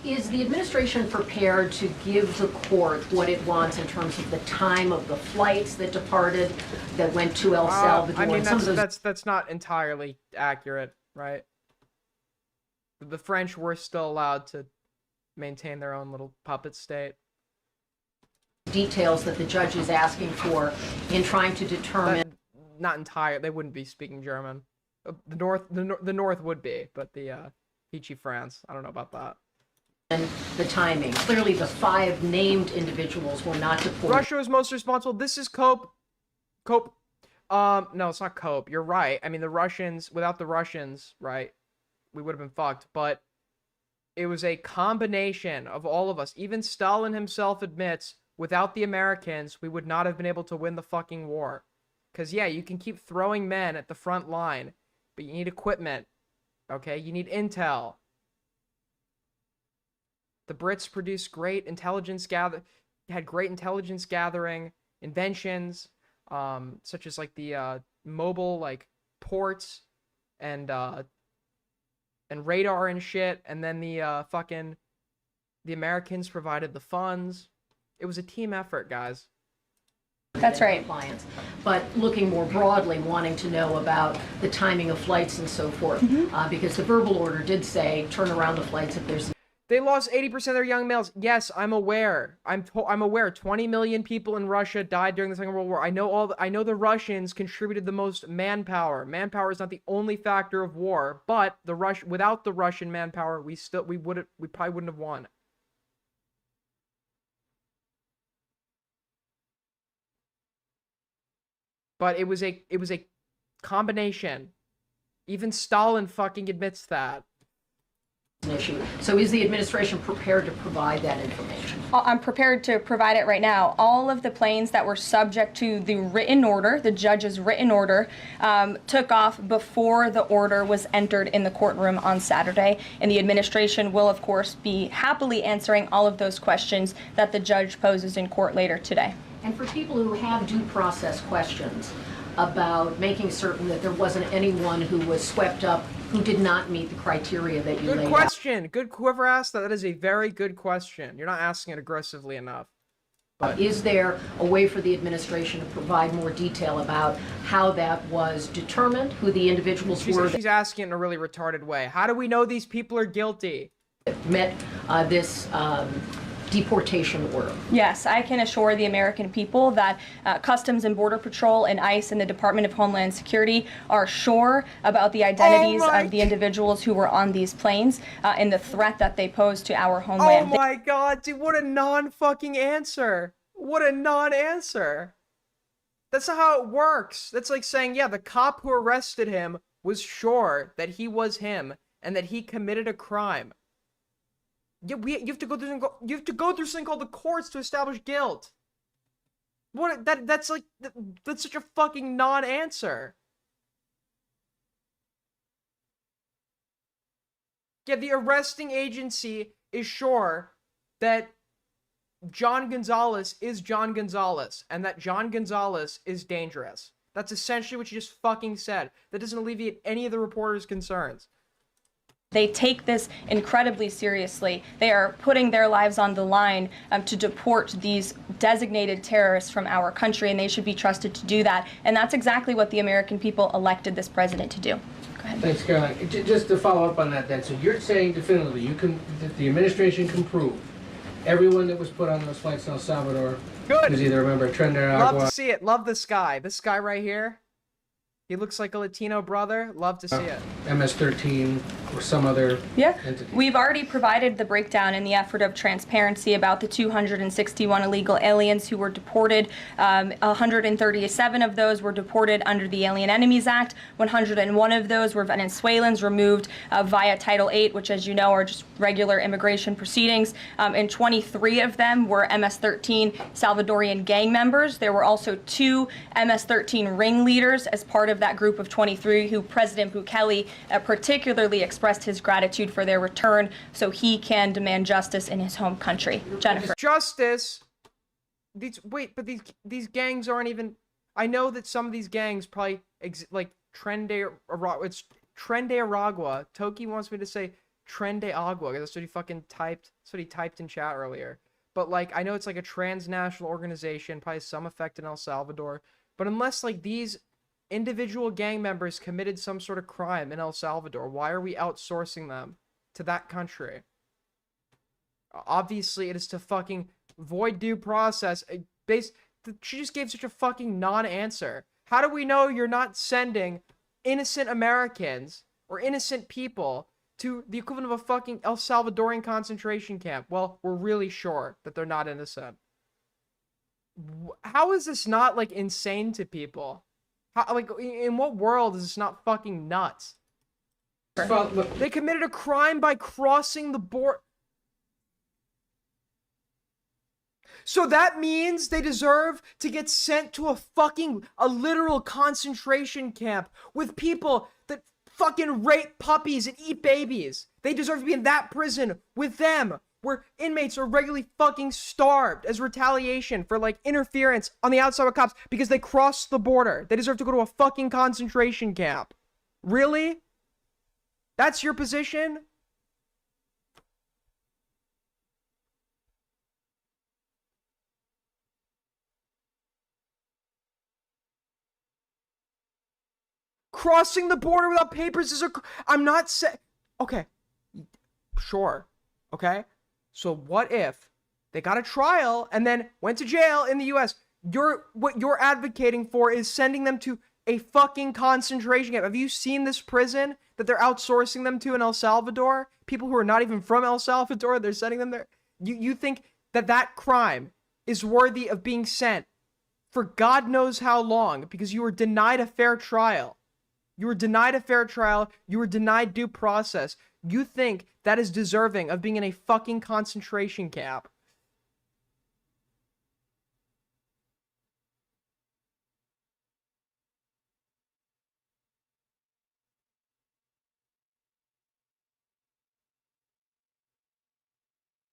Is the administration prepared to give the court what it wants in terms of the time of the flights that departed, that went to El Salvador? I mean, some of those... that's not entirely accurate, right? The French were still allowed to maintain their own little puppet state. Details that the judge is asking for in trying to determine... Not entire. They wouldn't be speaking German. The North would be, but the Vichy France, I don't know about that. and the timing. Clearly, the 5 named individuals were not deported. Russia was most responsible. This is Cope. No, it's not Cope. You're right. I mean, the Russians, without the Russians, right, we would have been fucked. But it was a combination of all of us. Even Stalin himself admits, without the Americans, we would not have been able to win the fucking war. Because, yeah, you can keep throwing men at the front line, but you need equipment, okay? You need intel. The Brits produced great intelligence had great intelligence gathering inventions, such as like the mobile like ports and radar and shit. And then the Americans provided the funds. It was a team effort, guys. That's right. Compliance. But looking more broadly, wanting to know about the timing of flights and so forth, because the verbal order did say turn around the flights if there's. They lost 80% of their young males. Yes, I'm aware. I'm aware. 20 million people in Russia died during the Second World War. I know the Russians contributed the most manpower. Manpower is not the only factor of war, but without the Russian manpower, we probably wouldn't have won. But it was a combination. Even Stalin fucking admits that. An issue. So is the administration prepared to provide that information? I'm prepared to provide it right now. All of the planes that were subject to the written order, the judge's written order, took off before the order was entered in the courtroom on Saturday. And the administration will, of course, be happily answering all of those questions that the judge poses in court later today. And for people who have due process questions about making certain that there wasn't anyone who was swept up who did not meet the criteria that you laid out. Good question. Good. Whoever asked that, that is a very good question. You're not asking it aggressively enough. But is there a way for the administration to provide more detail about how that was determined, who the individuals were? She's asking it in a really retarded way. How do we know these people are guilty? That met this deportation order. Yes, I can assure the American people that Customs and Border Patrol and ICE and the Department of Homeland Security are sure about the identities of the individuals who were on these planes and the threat that they pose to our homeland. Oh my god, dude, what a non-fucking answer. What a non-answer. That's not how it works. That's like saying, yeah, the cop who arrested him was sure that he was him and that he committed a crime. Yeah, you have to go through something called the courts to establish guilt. That's such a fucking non-answer. Yeah, the arresting agency is sure that John Gonzalez is John Gonzalez and that John Gonzalez is dangerous. That's essentially what you just fucking said. That doesn't alleviate any of the reporters' concerns. They take this incredibly seriously. They are putting their lives on the line to deport these designated terrorists from our country, and they should be trusted to do that. And that's exactly what the American people elected this president to do. Go ahead. Thanks, Caroline. Just to follow up on that then, so you're saying definitively that the administration can prove everyone that was put on those flights in El Salvador was either a member of Tren de Aragua. Love to see it. Love this guy. This guy right here. He looks like a Latino brother. Love to see it. MS-13 or some other entity. We've already provided the breakdown in the effort of transparency about the 261 illegal aliens who were deported. 137 of those were deported under the Alien Enemies Act. 101 of those were Venezuelans removed via Title VIII, which, as you know, are just regular immigration proceedings. And 23 of them were MS-13 Salvadorian gang members. There were also 2 MS-13 ringleaders as part of that group of 23 who President Bukele particularly expressed his gratitude for their return so he can demand justice in his home country. Jennifer. Justice? These gangs aren't even... I know that some of these gangs probably... like, Tren de Aragua. Toki wants me to say Tren de Agua, because that's what he fucking typed. That's what he typed in chat earlier. But, like, I know it's like a transnational organization, probably some effect in El Salvador. But unless, like, these individual gang members committed some sort of crime in El Salvador, why are we outsourcing them to that country? Obviously, it is to fucking void due process. She just gave such a fucking non-answer. How do we know you're not sending innocent Americans or innocent people to the equivalent of a fucking El Salvadorian concentration camp. Well, we're really sure that they're not innocent. How is this not, like, insane to people? How, like, in what world is this not fucking nuts? They committed a crime by crossing the border. So that means they deserve to get sent to a literal concentration camp with people that fucking rape puppies and eat babies. They deserve to be in that prison with them, where inmates are regularly fucking starved as retaliation for, like, interference on the outside with cops because they crossed the border. They deserve to go to a fucking concentration camp. Really? That's your position? Crossing the border without papers is I'm not saying... Okay. Sure. Okay? So what if they got a trial and then went to jail in the US? What you're advocating for is sending them to a fucking concentration camp. Have you seen this prison that they're outsourcing them to in El Salvador? People who are not even from El Salvador, they're sending them there. You think that crime is worthy of being sent for God knows how long because you were denied a fair trial. You were denied a fair trial. You were denied due process. You think that is deserving of being in a fucking concentration camp.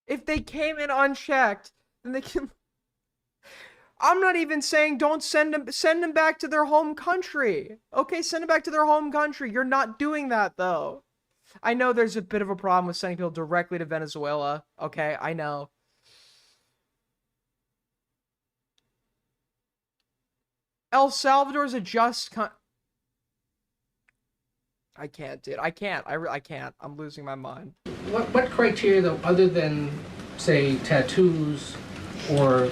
If they came in unchecked, then they can... I'm not even saying don't send them back to their home country. Okay, send them back to their home country. You're not doing that, though. I know there's a bit of a problem with sending people directly to Venezuela. Okay, I know. El Salvador's a just I can't, dude. I can't. I can't. I'm losing my mind. What criteria, though, other than, say, tattoos or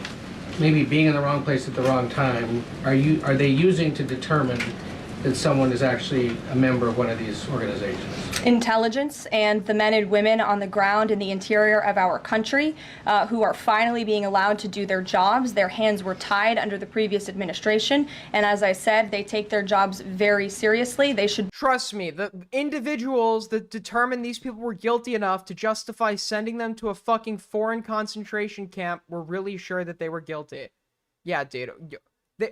maybe being in the wrong place at the wrong time, are they using to determine that someone is actually a member of one of these organizations? Intelligence and the men and women on the ground in the interior of our country who are finally being allowed to do their jobs. Their hands were tied under the previous administration, and as I said, they take their jobs very seriously. They should... Trust me, the individuals that determined these people were guilty enough to justify sending them to a fucking foreign concentration camp were really sure that they were guilty. Yeah, dude.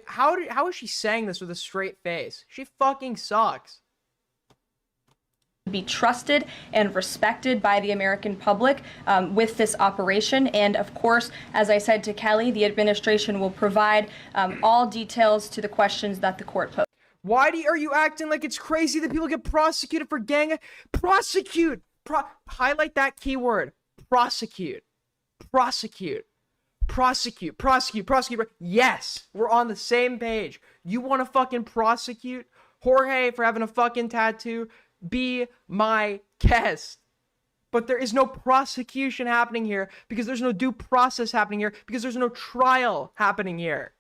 How is she saying this with a straight face? She fucking sucks. Be trusted and respected by the American public with this operation. And of course, as I said to Kelly, the administration will provide all details to the questions that the court posed. Why are you acting like it's crazy that people get prosecuted for gang? Prosecute! Highlight that keyword. Prosecute. Prosecute. Prosecute. Prosecute. Prosecute. Yes! We're on the same page. You want to fucking prosecute Jorge for having a fucking tattoo? Be my guest. But there is no prosecution happening here because there's no due process happening here because there's no trial happening here.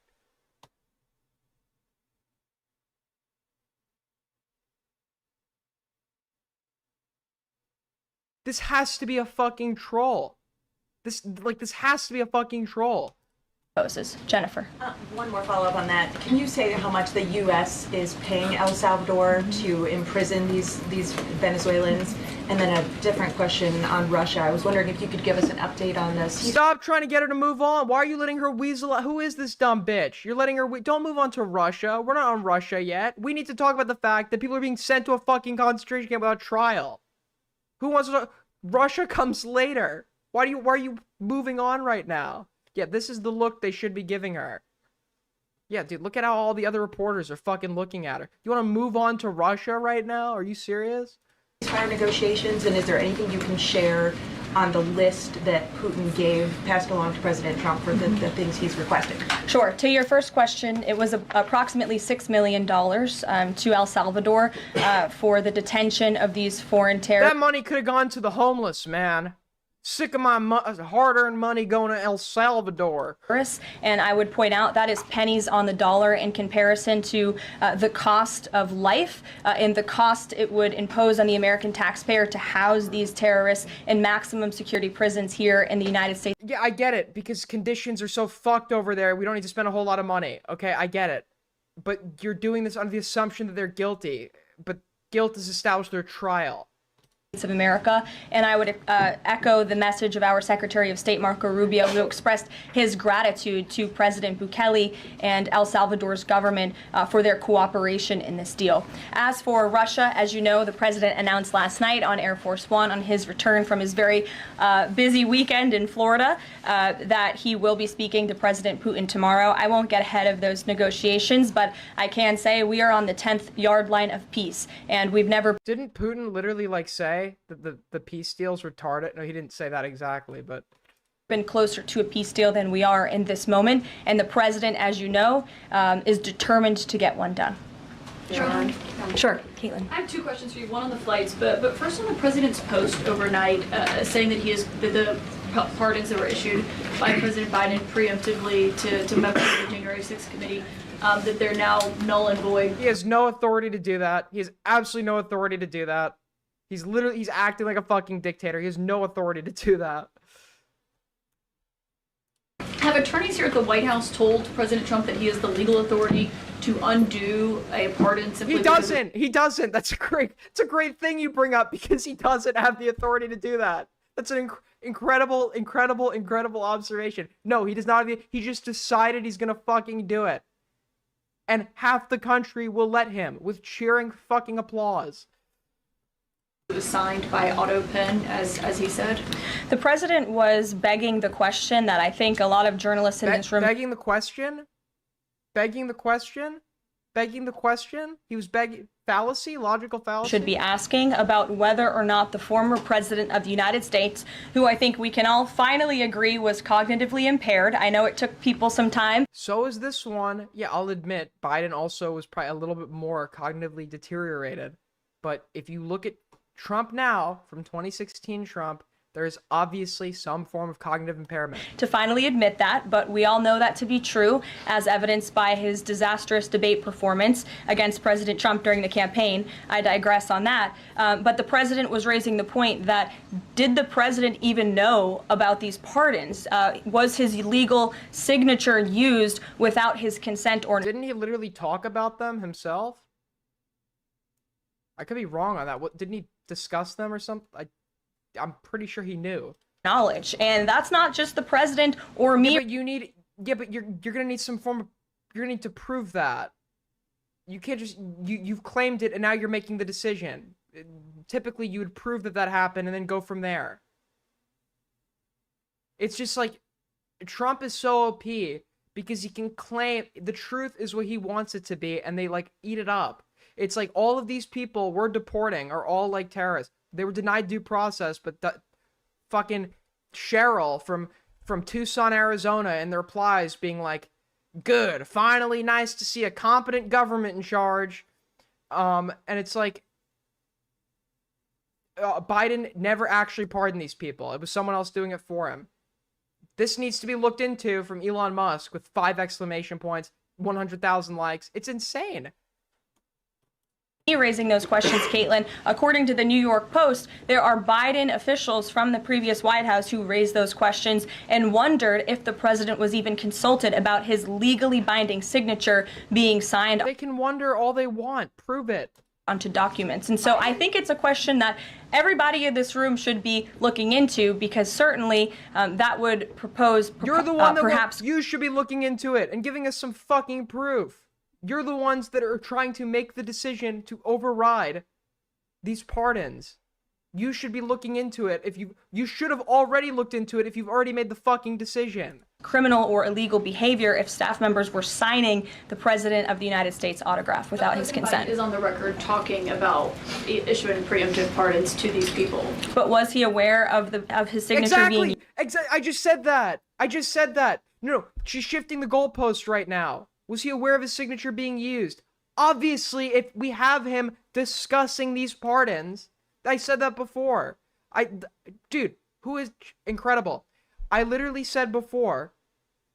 This has to be a fucking troll. This has to be a fucking troll. Jennifer. One more follow-up on that. Can you say how much the U.S. is paying El Salvador to imprison these Venezuelans? And then a different question on Russia. I was wondering if you could give us an update on this. Stop trying to get her to move on. Why are you letting her weasel out? Who is this dumb bitch? You're letting her... Don't move on to Russia. We're not on Russia yet. We need to talk about the fact that people are being sent to a fucking concentration camp without trial. Who wants to... Russia comes later. Why are you moving on right now? Yeah, this is the look they should be giving her. Yeah, dude, look at how all the other reporters are fucking looking at her. You want to move on to Russia right now? Are you serious? Ceasefire negotiations, and is there anything you can share on the list that Putin passed along to President Trump for the things he's requested? Sure. To your first question, it was approximately $6 million to El Salvador for the detention of these foreign terrorists. That money could have gone to the homeless, man. Sick of my hard-earned money going to El Salvador. And I would point out that is pennies on the dollar in comparison to the cost of life and the cost it would impose on the American taxpayer to house these terrorists in maximum security prisons here in the United States. Yeah, I get it, because conditions are so fucked over there, we don't need to spend a whole lot of money. Okay, I get it. But you're doing this under the assumption that they're guilty. But guilt is established through a trial. Of America, and I would echo the message of our Secretary of State Marco Rubio, who expressed his gratitude to President Bukele and El Salvador's government for their cooperation in this deal. As for Russia, as you know, the president announced last night on Air Force One on his return from his very busy weekend in Florida that he will be speaking to President Putin tomorrow. I won't get ahead of those negotiations, but I can say we are on the 10th yard line of peace, and we've never... Didn't Putin literally say that the peace deal's retarded? No, he didn't say that exactly, but been closer to a peace deal than we are in this moment, and the president, as you know, is determined to get one done. Sure, Caitlin. I have two questions for you. One on the flights, but first on the president's post overnight, saying that the pardons that were issued by President Biden preemptively to members of the January 6th committee, that they're now null and void. He has no authority to do that. He has absolutely no authority to do that. He's acting like a fucking dictator. He has no authority to do that. Have attorneys here at the White House told President Trump that he has the legal authority to undo a pardon simply He doesn't. He doesn't. It's a great thing you bring up, because he doesn't have the authority to do that. That's an incredible observation. No, he does not. He just decided he's gonna fucking do it. And half the country will let him with cheering fucking applause. It was signed by auto pen, as he said. The president was begging the question that I think a lot of journalists in this room... Begging the question? He was begging... Fallacy? Logical fallacy? Should be asking about whether or not the former president of the United States, who I think we can all finally agree was cognitively impaired. I know it took people some time. So is this one. Yeah, I'll admit, Biden also was probably a little bit more cognitively deteriorated. But if you look at Trump now, from 2016 Trump, there is obviously some form of cognitive impairment. To finally admit that, but we all know that to be true, as evidenced by his disastrous debate performance against President Trump during the campaign. I digress on that. But the president was raising the point that, did the president even know about these pardons? Was his legal signature used without his consent or... Didn't he literally talk about them himself? I could be wrong on that. What, didn't he discuss them or something? I'm pretty sure he knew. Knowledge, and that's not just the president or me. Yeah, but you need. Yeah, but you're gonna need some form of. You're gonna need to prove that. You can't just. You've claimed it, and now you're making the decision. Typically, you would prove that happened, and then go from there. It's just like, Trump is so OP because he can claim the truth is what he wants it to be, and they like eat it up. It's like all of these people we're deporting are all like terrorists. They were denied due process, but fucking Cheryl from Tucson, Arizona, in the replies being like, good, finally nice to see a competent government in charge. And it's like, Biden never actually pardoned these people. It was someone else doing it for him. This needs to be looked into from Elon Musk with 5 exclamation points, 100,000 likes. It's insane. Raising those questions, Caitlin. According to the New York Post, there are Biden officials from the previous White House who raised those questions and wondered if the president was even consulted about his legally binding signature being signed. They can wonder all they want. Prove it. Onto documents. And so I think it's a question that everybody in this room should be looking into, because certainly that would propose... You're the one that perhaps you should be looking into it and giving us some fucking proof. You're the ones that are trying to make the decision to override these pardons. You should be looking into it. If you should have already looked into it if you've already made the fucking decision. Criminal or illegal behavior if staff members were signing the president of the United States autograph without his consent. Biden is on the record talking about issuing preemptive pardons to these people. But was he aware of his signature being... Exactly. I just said that. No, she's shifting the goalpost right now. Was he aware of his signature being used? Obviously, if we have him discussing these pardons, I said that before. Dude, who is incredible. I literally said before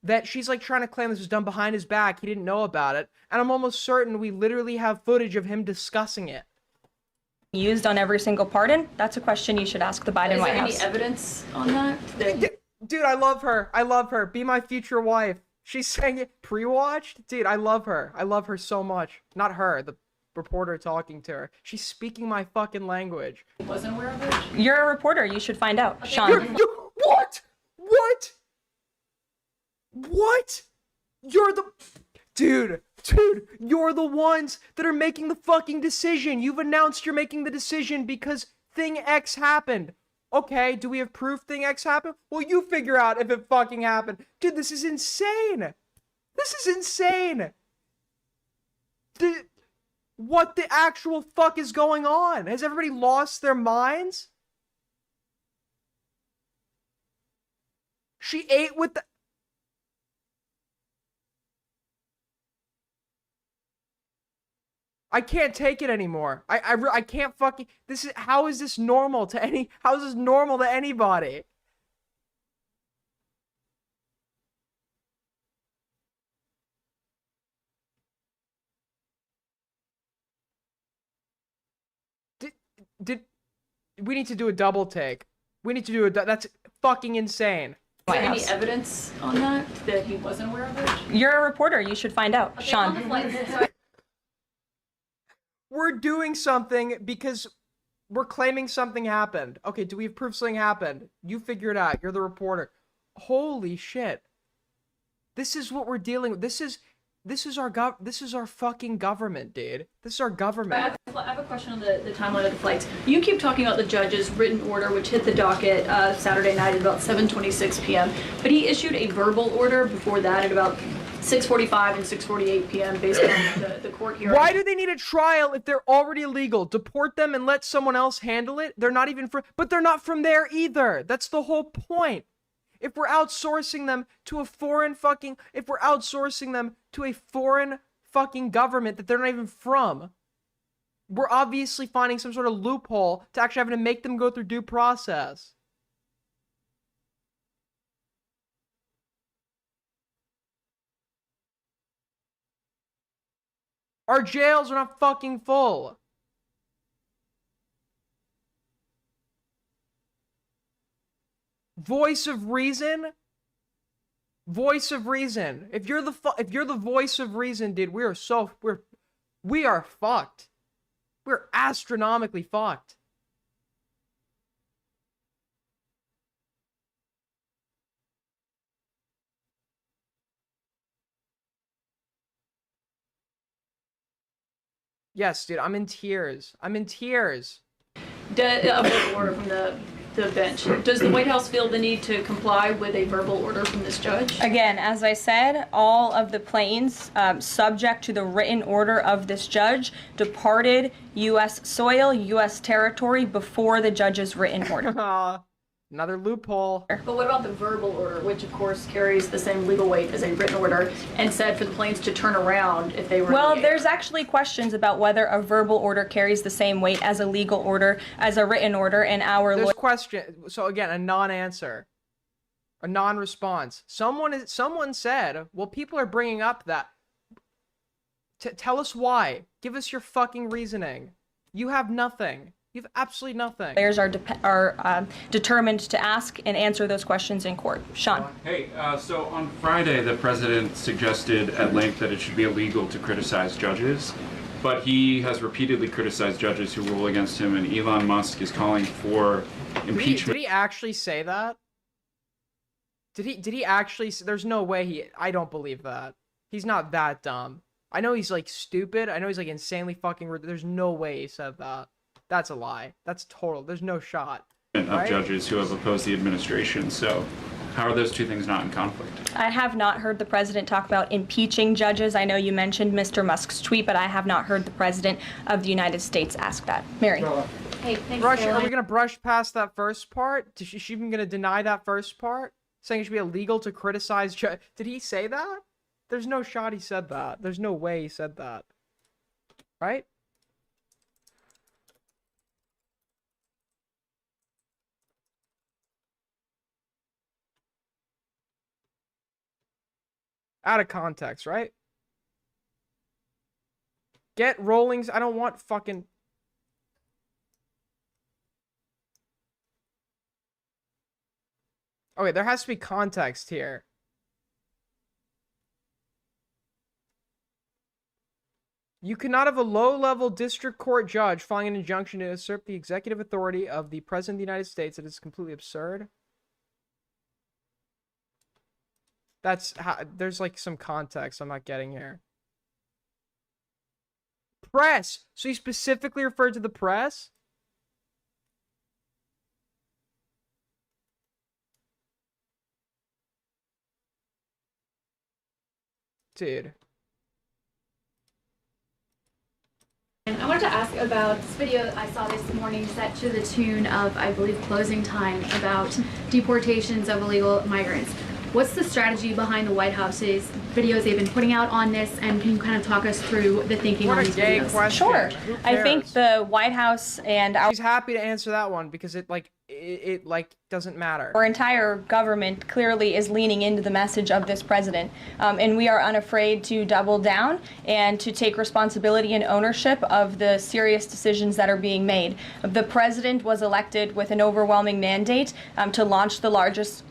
that she's like trying to claim this was done behind his back. He didn't know about it. And I'm almost certain we literally have footage of him discussing it. Used on every single pardon? That's a question you should ask the Biden Is White there House. any evidence on that? Dude, I love her. I love her. Be my future wife. She's saying it pre-watched? Dude, I love her. I love her so much. Not her, the reporter talking to her. She's speaking my fucking language. Wasn't aware of it? You're a reporter. You should find out. Sean. What? What? What? You're the... Dude, you're the ones that are making the fucking decision. You've announced you're making the decision because thing X happened. Okay, do we have proof thing X happened? Well, you figure out if it fucking happened. Dude, this is insane. This is insane. What the actual fuck is going on? Has everybody lost their minds? She ate with the... I can't take it anymore. I can't fucking... This is... How is this normal to any... How is this normal to anybody? We need to do a double take. We need to do a... That's fucking insane. Is there any evidence on that he wasn't aware of it? You're a reporter. You should find out. Okay, Sean. on the flight, We're doing something because we're claiming something happened. Okay, do we have proof something happened? You figure it out. You're the reporter. Holy shit. This is what we're dealing with. This is our fucking government, dude. This is our government. I have a question on the timeline of the flights. You keep talking about the judge's written order, which hit the docket Saturday night at about 7:26 p.m. But he issued a verbal order before that at about 6:45 and 6:48 p.m. based on the court hearing. Why do they need a trial if they're already illegal? Deport them and let someone else handle it? They're not even but they're not from there either. That's the whole point. If we're outsourcing them to a foreign fucking government that they're not even from, we're obviously finding some sort of loophole to actually having to make them go through due process. Our jails are not fucking full. Voice of reason? Voice of reason. If you're the voice of reason, dude, we are fucked. We're astronomically fucked. Yes, dude, I'm in tears. I'm in tears. A verbal order from the bench. Does the White House feel the need to comply with a verbal order from this judge? Again, as I said, all of the planes subject to the written order of this judge departed U.S. soil, U.S. territory before the judge's written order. Another loophole. But what about the verbal order, which of course carries the same legal weight as a written order, and said for the planes to turn around if they were... Well, there's actually questions about whether a verbal order carries the same weight as a legal order, as a written order, and our... There's question. So again, a non-answer. A non-response. Someone said, well, people are bringing up that. Tell us why. Give us your fucking reasoning. You have nothing. You have absolutely nothing. Players are determined to ask and answer those questions in court. Sean. Hey, so on Friday, the president suggested at length that it should be illegal to criticize judges, but he has repeatedly criticized judges who rule against him, and Elon Musk is calling for impeachment. Did he actually say that? Did he actually? There's no way I don't believe that. He's not that dumb. I know he's like stupid. I know he's like insanely fucking. There's no way he said that. That's a lie. That's total. There's no shot. Of right? Judges who have opposed the administration. So how are those two things not in conflict? I have not heard the president talk about impeaching judges. I know you mentioned Mr. Musk's tweet, but I have not heard the president of the United States ask that. Mary. Hey, thanks, Are we Caroline. gonna brush past that first part? Is she even gonna deny that first part? Saying it should be illegal to criticize Did he say that? There's no shot he said that. There's no way he said that. Right? Out of context, right? Get rollings. I don't want fucking... Okay, there has to be context here. You cannot have a low-level district court judge filing an injunction to usurp the executive authority of the President of the United States. That is completely absurd. That's how, there's like some context I'm not getting here. Press! So he specifically referred to the press? Dude. And I wanted to ask about this video I saw this morning set to the tune of, I believe, Closing Time, about deportations of illegal migrants. What's the strategy behind the White House's videos they've been putting out on this, and can you kind of talk us through the thinking on these videos? Sure. I think the White House and She's happy to answer that one because it doesn't matter. our entire government clearly is leaning into the message of this president. And we are unafraid to double down and to take responsibility and ownership of the serious decisions that are being made. The president was elected with an overwhelming mandate to launch the largest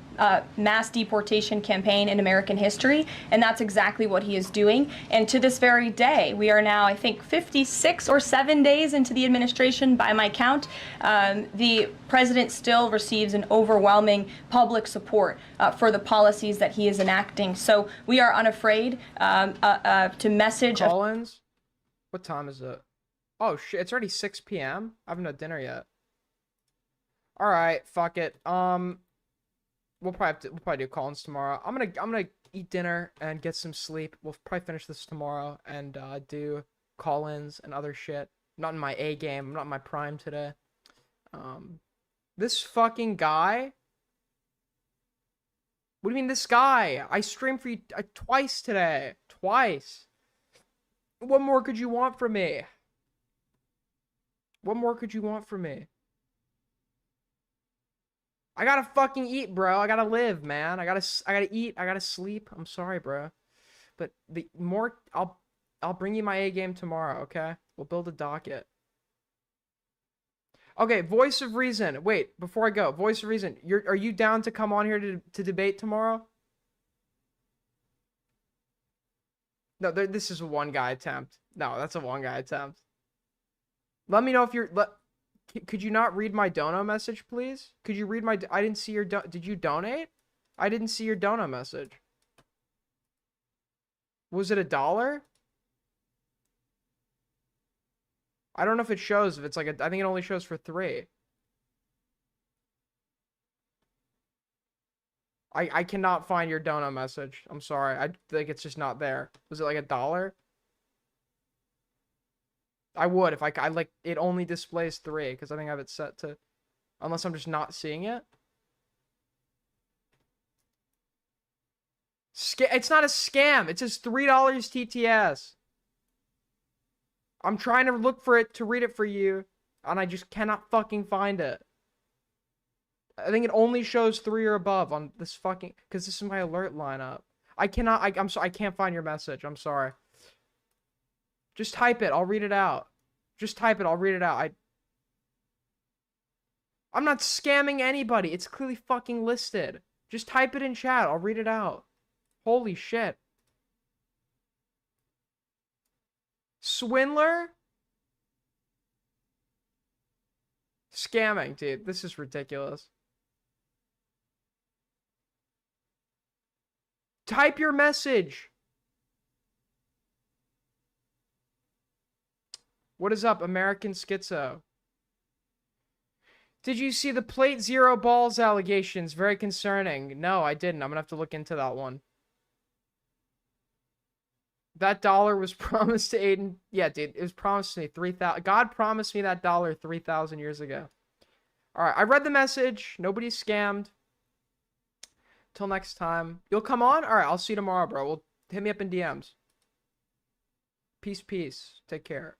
mass deportation campaign in American history, and that's exactly what he is doing. And to this very day, we are now, I think, 56 or 7 days into the administration by my count. The president still receives an overwhelming public support for the policies that he is enacting. So we are unafraid to message. Collins? What time is it? Oh shit, it's already 6 p.m. I haven't had dinner yet. All right, fuck it. We'll probably do Collins tomorrow. I'm gonna eat dinner and get some sleep. We'll probably finish this tomorrow and do Collins and other shit. I'm not in my A game. I'm not in my prime today. This fucking guy. What do you mean this guy? I streamed for you twice today. Twice. What more could you want from me? What more could you want from me? I gotta fucking eat, bro. I gotta live, man. I gotta eat. I gotta sleep. I'm sorry, bro. But the more I'll bring you my A game tomorrow, okay? We'll build a docket. Okay, Voice of Reason. Wait, before I go, Voice of Reason. Are you down to come on here to debate tomorrow? No, this is a one guy attempt. No, that's a one guy attempt. Let me know if you're could you not read my dono message, please? Could you read my... I didn't see your... Did you donate? I didn't see your dono message. Was it $1? I don't know if it shows. If it's like I think it only shows for 3. I cannot find your dono message. I'm sorry. I think it's just not there. Was it like $1? I would if I like it only displays 3 because I think I have it set to, unless I'm just not seeing it. It's not a scam. It says $3 TTS. I'm trying to look for it to read it for you, and I just cannot fucking find it. I think it only shows 3 or above on this fucking, because this is my alert lineup. I cannot. I'm sorry. I can't find your message. I'm sorry. Just type it. I'll read it out. Just type it. I'll read it out. I'm not scamming anybody. It's clearly fucking listed. Just type it in chat. I'll read it out. Holy shit. Swindler? Scamming, dude. This is ridiculous. Type your message. What is up, American Schizo? Did you see the Plate Zero Balls allegations? Very concerning. No, I didn't. I'm gonna have to look into that one. That dollar was promised to Aiden. Yeah, dude, it was promised to me 3,000. God promised me that dollar 3,000 years ago. All right, I read the message. Nobody's scammed. Till next time. You'll come on? All right, I'll see you tomorrow, bro. Hit me up in DMs. Peace, peace. Take care.